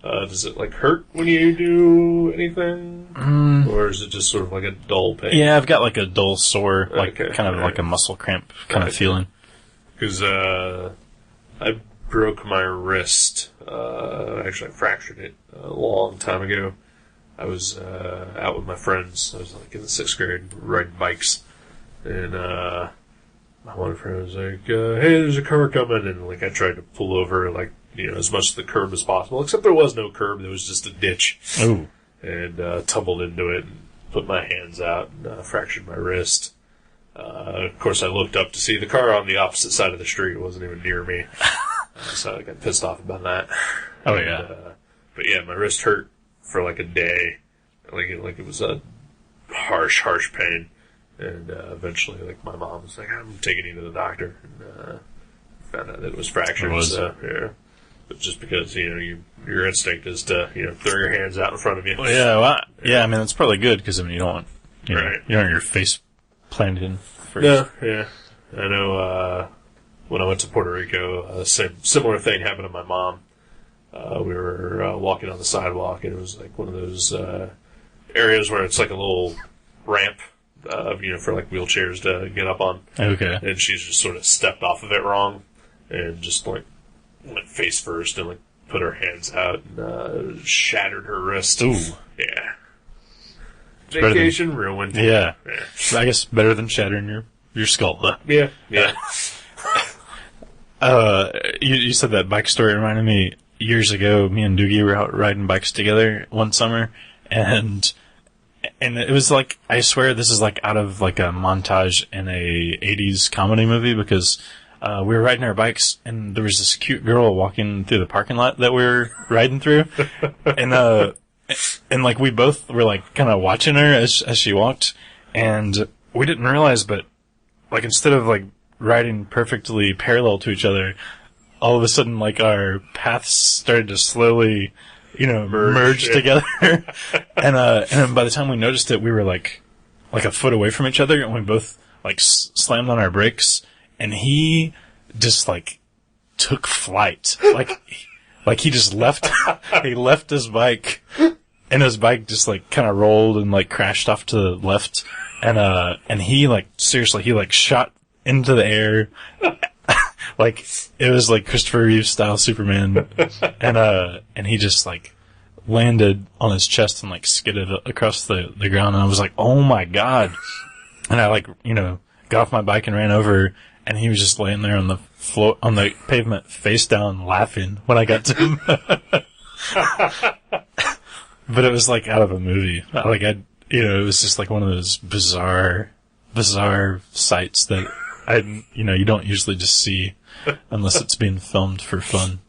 Speaker 1: Does it, hurt when you do anything? Or is it just sort of like a dull pain?
Speaker 2: Yeah, I've got a dull sore, kind of like a muscle cramp kind of feeling.
Speaker 1: Because, I broke my wrist. Actually, I fractured it a long time ago. I was, out with my friends. I was, in the 6th grade, riding bikes. And, my one friend was like, hey, there's a car coming. And, I tried to pull over, as much of the curb as possible. Except there was no curb. There was just a ditch.
Speaker 2: Ooh.
Speaker 1: And, tumbled into it and put my hands out and, fractured my wrist. Of course, I looked up to see the car on the opposite side of the street. It wasn't even near me. So I got pissed off about that.
Speaker 2: Oh, yeah.
Speaker 1: But yeah, my wrist hurt for a day. It was a harsh pain. And, eventually, my mom was like, I'm taking you to the doctor. And, found out that it was fractured. Yeah. But just because, your instinct is to, throw your hands out in front of you.
Speaker 2: Well, yeah, I mean, that's probably good, because, you don't want, you don't want your face planted in first.
Speaker 1: No, yeah. I know, when I went to Puerto Rico, similar thing happened to my mom. We were, walking on the sidewalk, and it was one of those, areas where it's a little ramp, for wheelchairs to get up on.
Speaker 2: Okay.
Speaker 1: And she just sort of stepped off of it wrong, and just, went face first and, put her hands out and, shattered her wrist.
Speaker 2: Ooh.
Speaker 1: Yeah. Vacation ruined.
Speaker 2: Yeah. I guess better than shattering your skull, though.
Speaker 1: Yeah.
Speaker 2: You said that bike story reminded me, years ago, me and Doogie were out riding bikes together one summer, and it was I swear this is out of a montage in a 80s comedy movie, because we were riding our bikes, and there was this cute girl walking through the parking lot that we were riding through, and we both were kind of watching her as she walked, and we didn't realize, but instead of riding perfectly parallel to each other, all of a sudden our paths started to slowly merge together. And by the time we noticed it, we were a foot away from each other, and we both slammed on our brakes, and he just took flight. He just left, he left his bike, and his bike just kind of rolled and crashed off to the left, and he seriously, he shot into the air. It was Christopher Reeve style Superman, and he just landed on his chest and skidded across the ground, and I was like, oh my god. And I got off my bike and ran over, and he was just laying there on the floor, on the pavement, face down, laughing when I got to him. But it was out of a movie. It was just one of those bizarre sights that you don't usually just see unless it's being filmed for fun.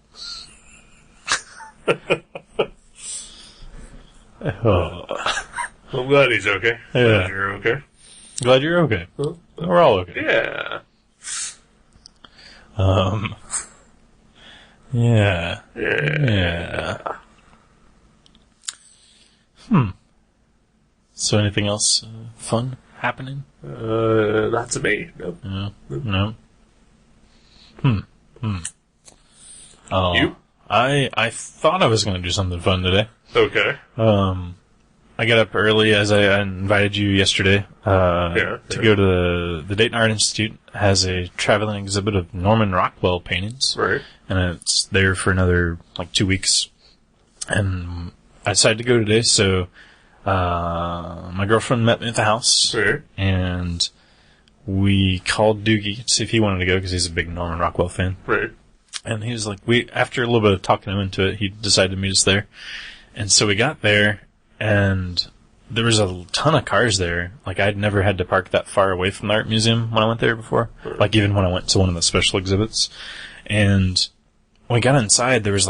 Speaker 1: I'm glad he's okay.
Speaker 2: Yeah.
Speaker 1: Glad you're okay.
Speaker 2: Glad you're okay. We're all okay.
Speaker 1: Yeah.
Speaker 2: Yeah. So anything else fun? happening?
Speaker 1: Not to me. Nope.
Speaker 2: No.
Speaker 1: You?
Speaker 2: I thought I was going to do something fun today.
Speaker 1: Okay.
Speaker 2: I got up early, as I invited you yesterday, to go to the Dayton Art Institute. Has a traveling exhibit of Norman Rockwell paintings.
Speaker 1: Right.
Speaker 2: And it's there for another, 2 weeks. And I decided to go today, so, my girlfriend met me at the house.
Speaker 1: Right.
Speaker 2: And we called Doogie to see if he wanted to go, because he's a big Norman Rockwell fan.
Speaker 1: Right.
Speaker 2: And he was like, after a little bit of talking him into it, he decided to meet us there. And so we got there, and there was a ton of cars there. I'd never had to park that far away from the art museum when I went there before. Even when I went to one of the special exhibits. And when we got inside, there was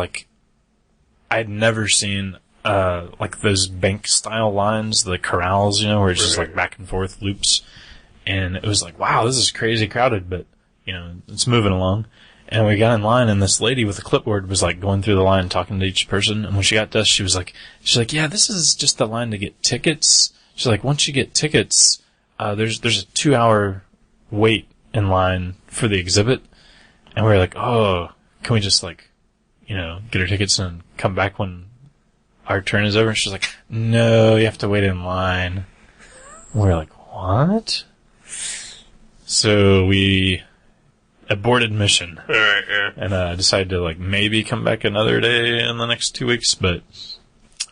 Speaker 2: I'd never seen, those bank-style lines, the corrals, where it's just back and forth loops. And it was wow, this is crazy crowded, but, it's moving along. And we got in line, and this lady with a clipboard was going through the line, talking to each person. And when she got to us, she's like, yeah, this is just the line to get tickets. She's like, once you get tickets, there's a 2-hour wait in line for the exhibit. And we were like, oh, can we just get our tickets and come back when our turn is over? And she's like, no, you have to wait in line. And we were like, what? So we aborted mission.
Speaker 1: All right, yeah.
Speaker 2: And decided to maybe come back another day in the next 2 weeks, but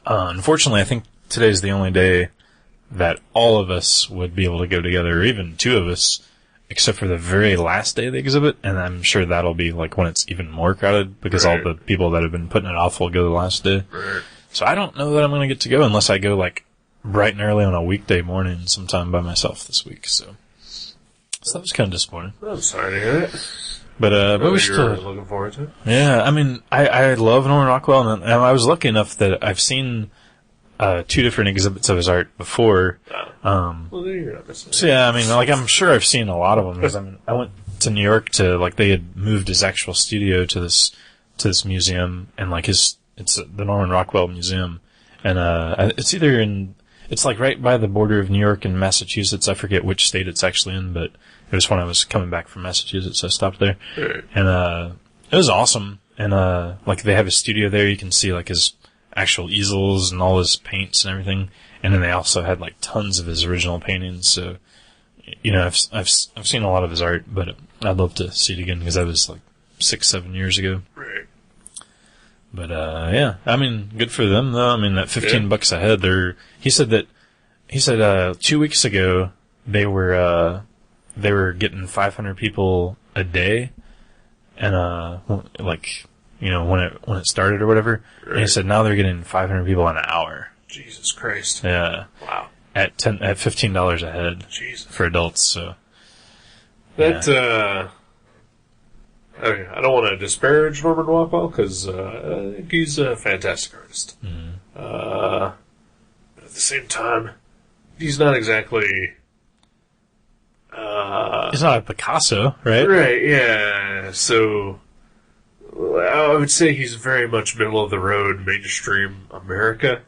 Speaker 2: unfortunately I think today's the only day that all of us would be able to go together, or even two of us, except for the very last day of the exhibit, and I'm sure that'll be when it's even more crowded, because all the people that have been putting it off will go the last day.
Speaker 1: Right.
Speaker 2: So I don't know that I'm going to get to go unless I go bright and early on a weekday morning sometime by myself this week, so that was kind of disappointing.
Speaker 1: I'm sorry to hear that.
Speaker 2: But we still
Speaker 1: looking forward to it.
Speaker 2: Yeah, I mean, I love Norman Rockwell, and I was lucky enough that I've seen 2 different exhibits of his art before.
Speaker 1: Well, then you're not missing.
Speaker 2: So yeah, I mean, I'm sure I've seen a lot of them, because I went to New York to they had moved his actual studio to this museum, and it's the Norman Rockwell Museum, and it's it's right by the border of New York and Massachusetts. I forget which state it's actually in, but it was when I was coming back from Massachusetts, I stopped there.
Speaker 1: Right.
Speaker 2: And it was awesome. And they have a studio there. You can see his actual easels and all his paints and everything. And then they also had tons of his original paintings. So, I've seen a lot of his art, but I'd love to see it again, because that was 6-7 years ago.
Speaker 1: Right.
Speaker 2: But yeah, I mean, good for them though. I mean, that $15 a head. He said 2 weeks ago they were getting 500 people a day, and when it started or whatever. Right. And he said now they're getting 500 people an hour.
Speaker 1: Jesus Christ.
Speaker 2: Yeah.
Speaker 1: Wow.
Speaker 2: At $15 a head.
Speaker 1: Jesus.
Speaker 2: For adults. So
Speaker 1: that I don't want to disparage Norman Rockwell, because I think he's a fantastic artist.
Speaker 2: Mm-hmm.
Speaker 1: But at the same time, he's not exactly.
Speaker 2: He's not a Picasso, right?
Speaker 1: Right, yeah. So I would say he's very much middle of the road, mainstream America.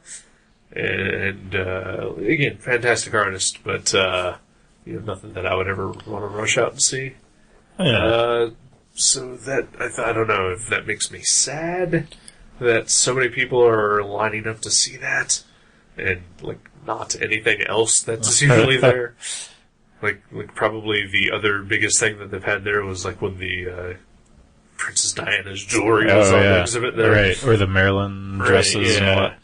Speaker 1: And again, fantastic artist, but nothing that I would ever want to rush out and see.
Speaker 2: Yeah.
Speaker 1: So that I don't know if that makes me sad that so many people are lining up to see that, and not anything else that's usually there. Probably the other biggest thing that they've had there was when the Princess Diana's jewelry was on the exhibit there,
Speaker 2: right? Or the Maryland dresses and all that.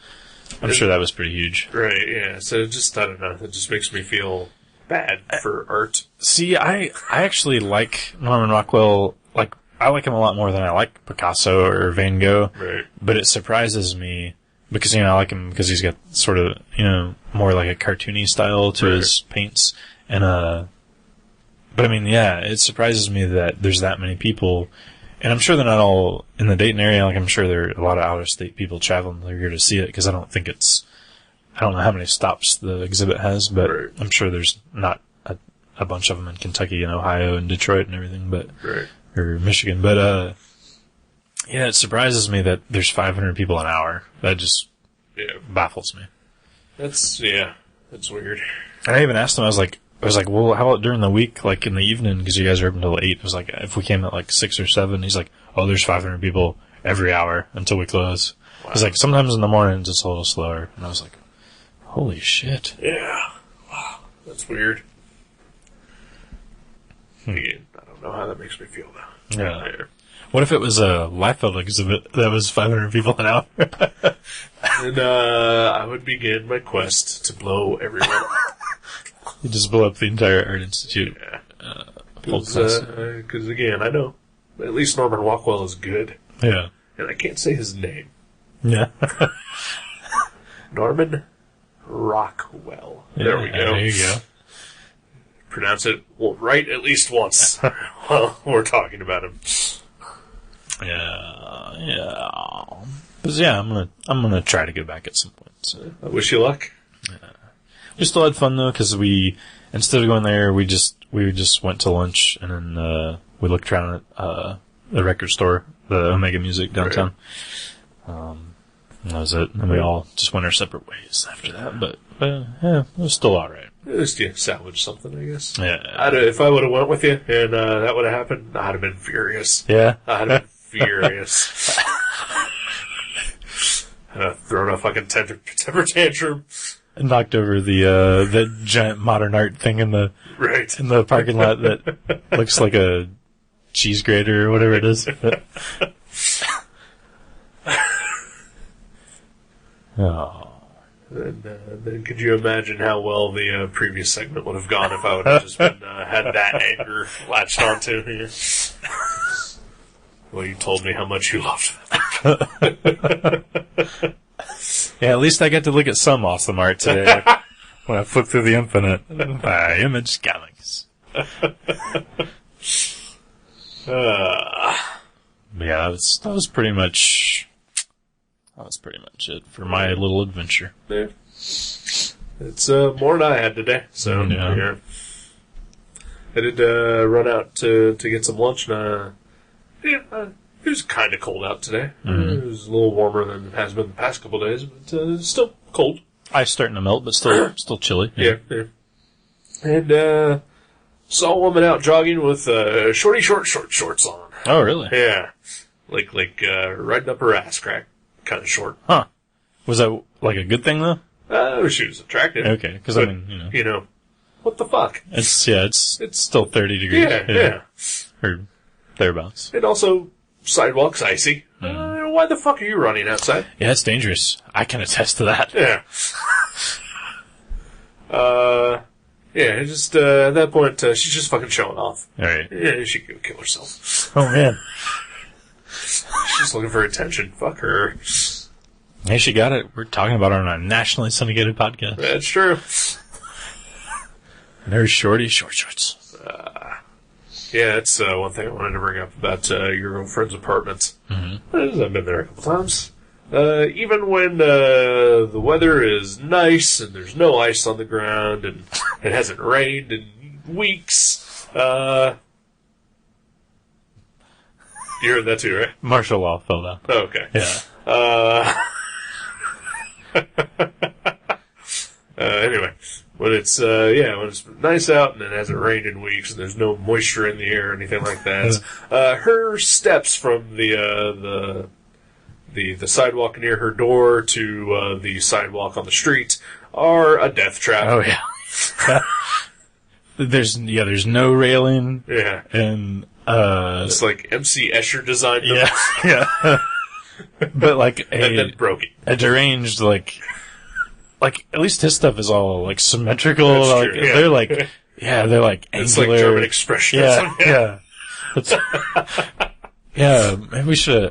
Speaker 2: I'm sure that was pretty huge.
Speaker 1: Right, yeah. So just, I don't know, it just makes me feel bad for art.
Speaker 2: See, I actually like Norman Rockwell. I like him a lot more than I like Picasso or Van Gogh.
Speaker 1: Right.
Speaker 2: But it surprises me because, I like him because he's got sort of, more like a cartoony style to his paints. And, but I mean, yeah, it surprises me that there's that many people. And I'm sure they're not all in the Dayton area. I'm sure there are a lot of out-of-state people traveling here to see it, because I don't know how many stops the exhibit has, but I'm sure there's not a bunch of them in Kentucky and Ohio and Detroit and everything, but or Michigan. But yeah, it surprises me that there's 500 people an hour. That just baffles me.
Speaker 1: That's weird.
Speaker 2: And I even asked him, I was like, I was like, well, how about during the week, like in the evening, because you guys are open until 8. I was like, if we came at like 6 or 7, he's like, oh, there's 500 people every hour until we close. Wow. He's like, sometimes in the mornings it's a little slower. And I was like, holy shit.
Speaker 1: Yeah. Wow. That's weird. Again, I don't know how that makes me feel though.
Speaker 2: Yeah. What if it was a Liefeld exhibit that was 500 people an hour?
Speaker 1: And I would begin my quest to blow everyone up.
Speaker 2: You just blow up the entire Art Institute.
Speaker 1: Yeah. Because again, I know at least Norman Rockwell is good.
Speaker 2: Yeah.
Speaker 1: And I can't say his name.
Speaker 2: Yeah.
Speaker 1: Norman Rockwell. There we go.
Speaker 2: There you go.
Speaker 1: Pronounce it right at least once while we're talking about him.
Speaker 2: Yeah. But yeah, I'm gonna try to get back at some point. So.
Speaker 1: I wish you luck.
Speaker 2: Yeah. We still had fun though, because we, instead of going there, we just went to lunch, and then we looked around at the record store, the Omega Music downtown. Right. And that was it. And we all just went our separate ways after that. But yeah, it was still all right.
Speaker 1: At least you salvaged something, I guess.
Speaker 2: Yeah.
Speaker 1: If I would have went with you and that would have happened, I'd have been furious.
Speaker 2: Yeah.
Speaker 1: I'd have been furious. I'd have thrown a fucking temper tantrum.
Speaker 2: Knocked over the giant modern art thing in the parking lot that looks like a cheese grater or whatever it is. Oh.
Speaker 1: Then could you imagine how well the previous segment would have gone if I would have just been, had that anger latched onto here? Well, you told me how much you loved them.
Speaker 2: Yeah, at least I got to look at some awesome art today when I flipped through the Infinite by Image Comics. Yeah, that was pretty much it for my little adventure.
Speaker 1: Yeah. It's more than I had today, so yeah. I did run out to get some lunch, and it was kind of cold out today. Mm-hmm. It was a little warmer than it has been the past couple of days, but it's still cold.
Speaker 2: Ice starting to melt, but still chilly.
Speaker 1: Yeah. And saw a woman out jogging with short shorts on.
Speaker 2: Oh, really?
Speaker 1: Yeah, like riding up her ass crack, kind of short.
Speaker 2: Huh? Was that like a good thing though?
Speaker 1: She was attractive.
Speaker 2: Okay, because I mean,
Speaker 1: you know, what the fuck?
Speaker 2: It's still 30 degrees.
Speaker 1: Yeah.
Speaker 2: Or thereabouts.
Speaker 1: And also, sidewalk's icy. Why the fuck are you running outside?
Speaker 2: Yeah, it's dangerous. I can attest to that.
Speaker 1: Yeah. Yeah, just, at that point, she's just fucking showing off.
Speaker 2: Alright.
Speaker 1: Yeah, she could kill herself.
Speaker 2: Oh, man.
Speaker 1: She's looking for attention. Fuck her.
Speaker 2: Hey, she got it. We're talking about her on a nationally syndicated podcast.
Speaker 1: That's true.
Speaker 2: And her short shorts.
Speaker 1: Yeah, that's one thing I wanted to bring up about your girlfriend's apartment. Mm-hmm. I've been there a couple times. Even when the weather is nice and there's no ice on the ground and it hasn't rained in weeks, you heard that too, right?
Speaker 2: Martial law fell down.
Speaker 1: Oh, okay.
Speaker 2: Yeah.
Speaker 1: Anyway, when it's nice out and it hasn't rained in weeks and there's no moisture in the air or anything like that, her steps from the sidewalk near her door to the sidewalk on the street are a death trap.
Speaker 2: Oh yeah. There's no railing.
Speaker 1: Yeah.
Speaker 2: And
Speaker 1: it's like MC Escher designed them.
Speaker 2: Yeah. But like
Speaker 1: and then broke it.
Speaker 2: A deranged like at least his stuff is all like symmetrical.
Speaker 1: That's
Speaker 2: like
Speaker 1: true, yeah.
Speaker 2: they're like they're like angular.
Speaker 1: It's like German expressionism.
Speaker 2: Yeah. Yeah,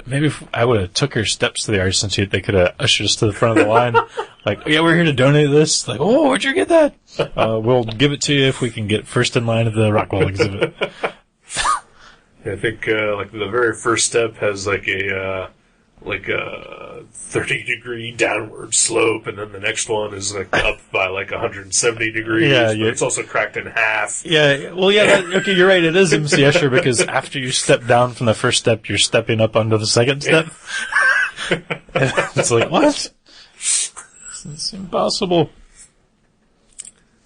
Speaker 2: maybe I would have took her steps to the Art Institute. They could have ushered us to the front of the line. Like, yeah, we're here to donate this. Like, oh, where'd you get that? We'll give it to you if we can get first in line at the Rockwell exhibit.
Speaker 1: I think, like the very first step has like a 30-degree downward slope, and then the next one is like up by like 170 degrees.
Speaker 2: Yeah,
Speaker 1: but it's also cracked in half.
Speaker 2: Yeah, well, yeah, okay, you're right. It is MC Escher because after you step down from the first step, you're stepping up onto the second step. It's like, what? It's impossible.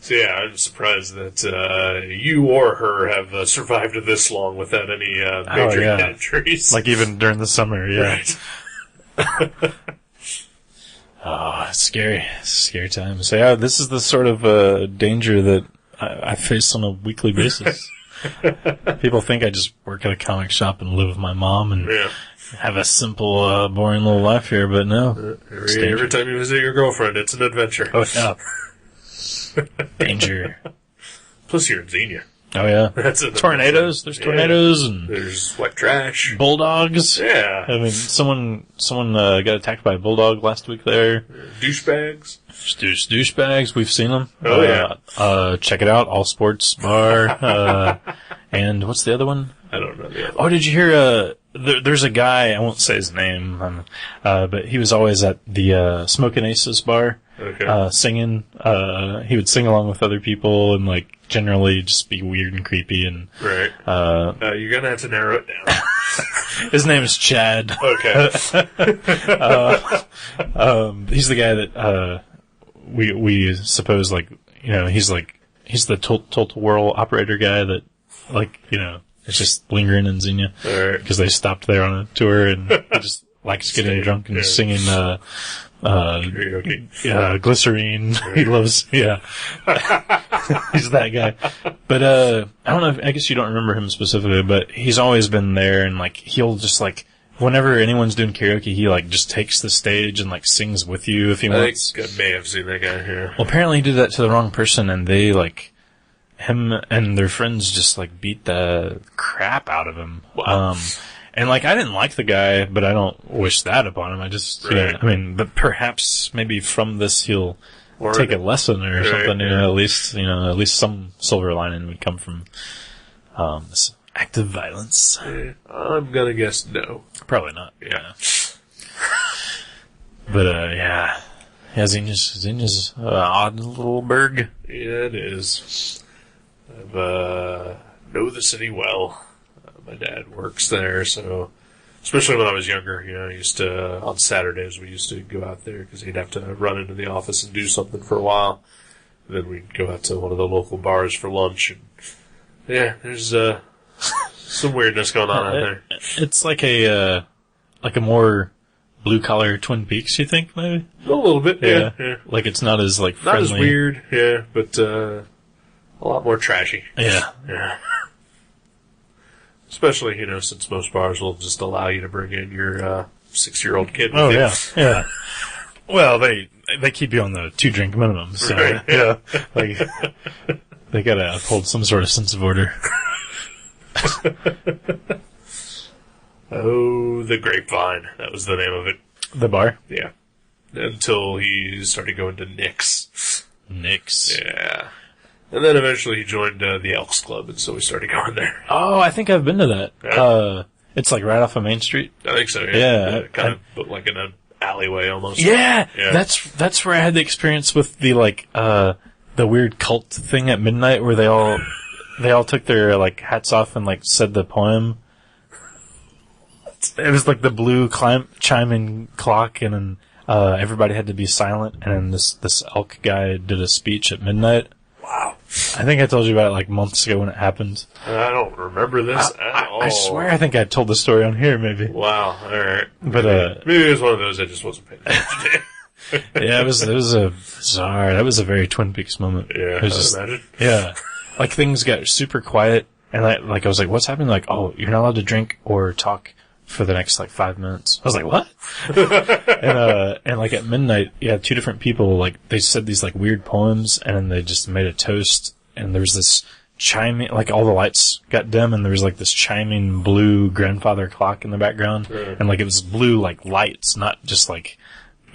Speaker 1: So yeah, I'm surprised that you or her have survived this long without any major head injuries.
Speaker 2: Like even during the summer, yeah.
Speaker 1: Right.
Speaker 2: Oh, it's scary. It's a scary time. So yeah, this is the sort of danger that I face on a weekly basis. People think I just work at a comic shop and live with my mom and have a simple, boring little life here, but no.
Speaker 1: Every time you visit your girlfriend, it's an adventure.
Speaker 2: Oh, yeah. Danger.
Speaker 1: Plus you're in Xenia.
Speaker 2: Oh, yeah.
Speaker 1: That's
Speaker 2: tornadoes. There's tornadoes and
Speaker 1: there's wet trash.
Speaker 2: Bulldogs.
Speaker 1: Yeah.
Speaker 2: I mean, someone got attacked by a bulldog last week there.
Speaker 1: Douchebags.
Speaker 2: Douchebags. We've seen them.
Speaker 1: Oh, yeah.
Speaker 2: Check it out. All Sports Bar. And what's the other one?
Speaker 1: I don't know the other
Speaker 2: one. Oh, did you hear, there's a guy, I won't say his name, but he was always at the, Smokin' Aces bar.
Speaker 1: Okay.
Speaker 2: Singing. He would sing along with other people and like generally just be weird and creepy and.
Speaker 1: Right. You're gonna have to narrow it down.
Speaker 2: His name is Chad.
Speaker 1: Okay.
Speaker 2: He's the guy that, we suppose like, he's the Total Whirl operator guy that like, it's just lingering in Xenia.
Speaker 1: Right.
Speaker 2: Because they stopped there on a tour and he just likes getting drunk and singing, Glycerine. Right. He loves, he's that guy. But, I don't know, I guess you don't remember him specifically, but he's always been there and like, he'll just like, whenever anyone's doing karaoke, he like just takes the stage and like sings with you if he wants.
Speaker 1: I may have seen that guy here.
Speaker 2: Well, apparently he did that to the wrong person and they like, him and their friends just like beat the crap out of him.
Speaker 1: Wow.
Speaker 2: And like, I didn't like the guy, but I don't wish that upon him. I just, but perhaps maybe from this he'll take a lesson or something, at least some silver lining would come from, this act of violence.
Speaker 1: Yeah, I'm gonna guess no.
Speaker 2: Probably not.
Speaker 1: Yeah.
Speaker 2: But, Xenia's an odd little burg.
Speaker 1: Yeah, it is. I know the city well. My dad works there, so especially when I was younger, I used to, on Saturdays, we used to go out there because he'd have to run into the office and do something for a while. And then we'd go out to one of the local bars for lunch. And there's some weirdness going on out there.
Speaker 2: It's like a more blue collar Twin Peaks, you think, maybe?
Speaker 1: A little bit, yeah.
Speaker 2: Like it's not as like friendly.
Speaker 1: Not as weird, but a lot more trashy.
Speaker 2: Yeah.
Speaker 1: Especially, since most bars will just allow you to bring in your 6-year-old kid with you.
Speaker 2: Yeah. Well, they keep you on the 2-drink minimum, so
Speaker 1: right.
Speaker 2: like they gotta uphold some sort of sense of order.
Speaker 1: Oh, the Grapevine. That was the name of it.
Speaker 2: The bar?
Speaker 1: Yeah. Until he started going to Nick's.
Speaker 2: Nick's?
Speaker 1: Yeah. And then eventually he joined the Elks Club, and so we started going there.
Speaker 2: Oh, I think I've been to that.
Speaker 1: Yeah.
Speaker 2: It's like right off of Main Street.
Speaker 1: I think so, yeah.
Speaker 2: Yeah.
Speaker 1: Kind of like in an alleyway almost.
Speaker 2: Yeah! That's where I had the experience with the the weird cult thing at midnight where they all took their like hats off and like said the poem. It was like the blue chiming clock and then everybody had to be silent and then this elk guy did a speech at midnight.
Speaker 1: Wow.
Speaker 2: I think I told you about it like months ago when it happened.
Speaker 1: I don't remember this at all.
Speaker 2: I swear I think I told the story on here, maybe.
Speaker 1: Wow, alright.
Speaker 2: But,
Speaker 1: maybe it was one of those I just wasn't paying attention to.
Speaker 2: Yeah, it was a bizarre, that was a very Twin Peaks moment.
Speaker 1: Yeah,
Speaker 2: it was just,
Speaker 1: imagine.
Speaker 2: Yeah. Like things got super quiet and I was like, what's happening? Like, oh, you're not allowed to drink or talk for the next 5 minutes. I was like, what? And like at midnight, 2 different people, like they said these like weird poems and then they just made a toast and there was this chiming, like all the lights got dim and there was like this chiming blue grandfather clock in the background.
Speaker 1: Right.
Speaker 2: And like it was blue like lights, not just like,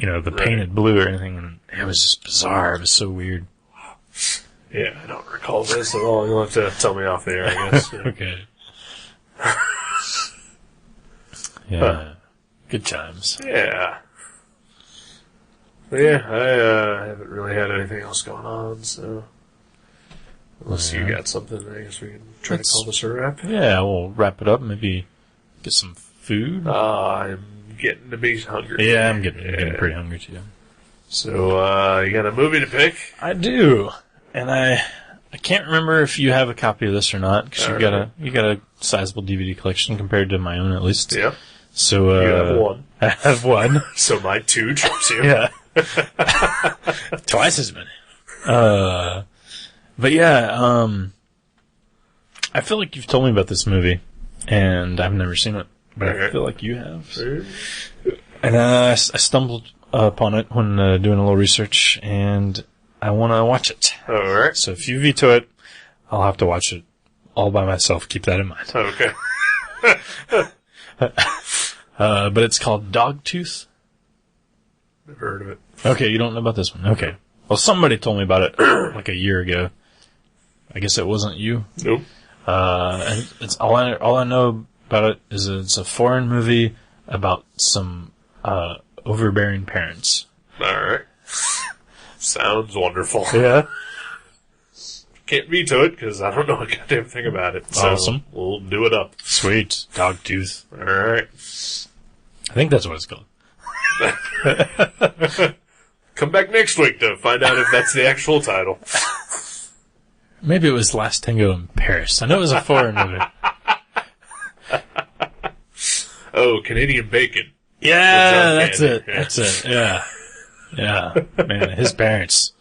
Speaker 2: the painted blue or anything. And it was just bizarre. It was so weird.
Speaker 1: Wow. Yeah, I don't recall this at all. You'll have to tell me off the air, I guess. Yeah.
Speaker 2: Okay. Yeah. Good times.
Speaker 1: Yeah. But yeah, I haven't really had anything else going on, so unless you got something, I guess we can try to call this a wrap.
Speaker 2: Yeah, we'll wrap it up. Maybe get some food.
Speaker 1: I'm getting to be hungry.
Speaker 2: Yeah, I'm getting pretty hungry too.
Speaker 1: So, you got a movie to pick?
Speaker 2: I do. And I can't remember if you have a copy of this or not, because you got a sizable DVD collection compared to my own, at least.
Speaker 1: Yeah.
Speaker 2: So,
Speaker 1: you have one.
Speaker 2: I have one.
Speaker 1: So my 2 trumps you.
Speaker 2: Yeah. Twice as many. But yeah, I feel like you've told me about this movie, and I've never seen it, but I feel like you have. And I stumbled upon it when doing a little research, and I want to watch it.
Speaker 1: Alright.
Speaker 2: So if you veto it, I'll have to watch it all by myself. Keep that in mind.
Speaker 1: Okay.
Speaker 2: But it's called Dogtooth.
Speaker 1: Never heard of it.
Speaker 2: Okay, you don't know about this one. Okay. Well, somebody told me about it like a year ago. I guess it wasn't you.
Speaker 1: Nope.
Speaker 2: And it's all I know about it is it's a foreign movie about some overbearing parents.
Speaker 1: Alright. Sounds wonderful.
Speaker 2: Yeah.
Speaker 1: Can't veto it, because I don't know a goddamn thing about it. So
Speaker 2: Awesome.
Speaker 1: We'll do it up.
Speaker 2: Sweet. Dogtooth.
Speaker 1: Alright.
Speaker 2: I think that's what it's called.
Speaker 1: Come back next week to find out if that's the actual title.
Speaker 2: Maybe it was Last Tango in Paris. I know it was a foreign movie.
Speaker 1: Oh, Canadian Bacon.
Speaker 2: Yeah, that's
Speaker 1: Candy.
Speaker 2: it. That's it. Yeah. Yeah. Man, his parents.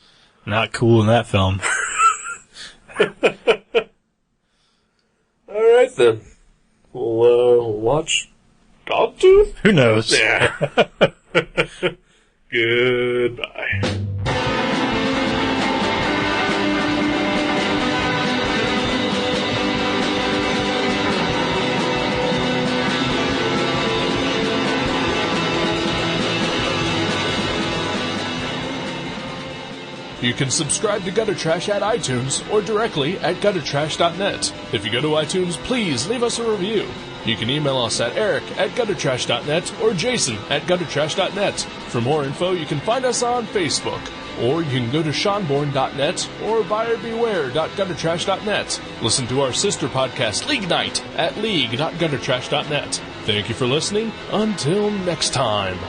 Speaker 2: Not cool in that film.
Speaker 1: Alright then. We'll watch Dogtooth?
Speaker 2: Who knows?
Speaker 1: Yeah. Goodbye.
Speaker 3: You can subscribe to Gutter Trash at iTunes or directly at guttertrash.net. If you go to iTunes, please leave us a review. You can email us at eric@guttertrash.net or jason@guttertrash.net. For more info, you can find us on Facebook, or you can go to seanborn.net or buyerbeware.guttertrash.net. Listen to our sister podcast, League Night, at league.guttertrash.net. Thank you for listening. Until next time.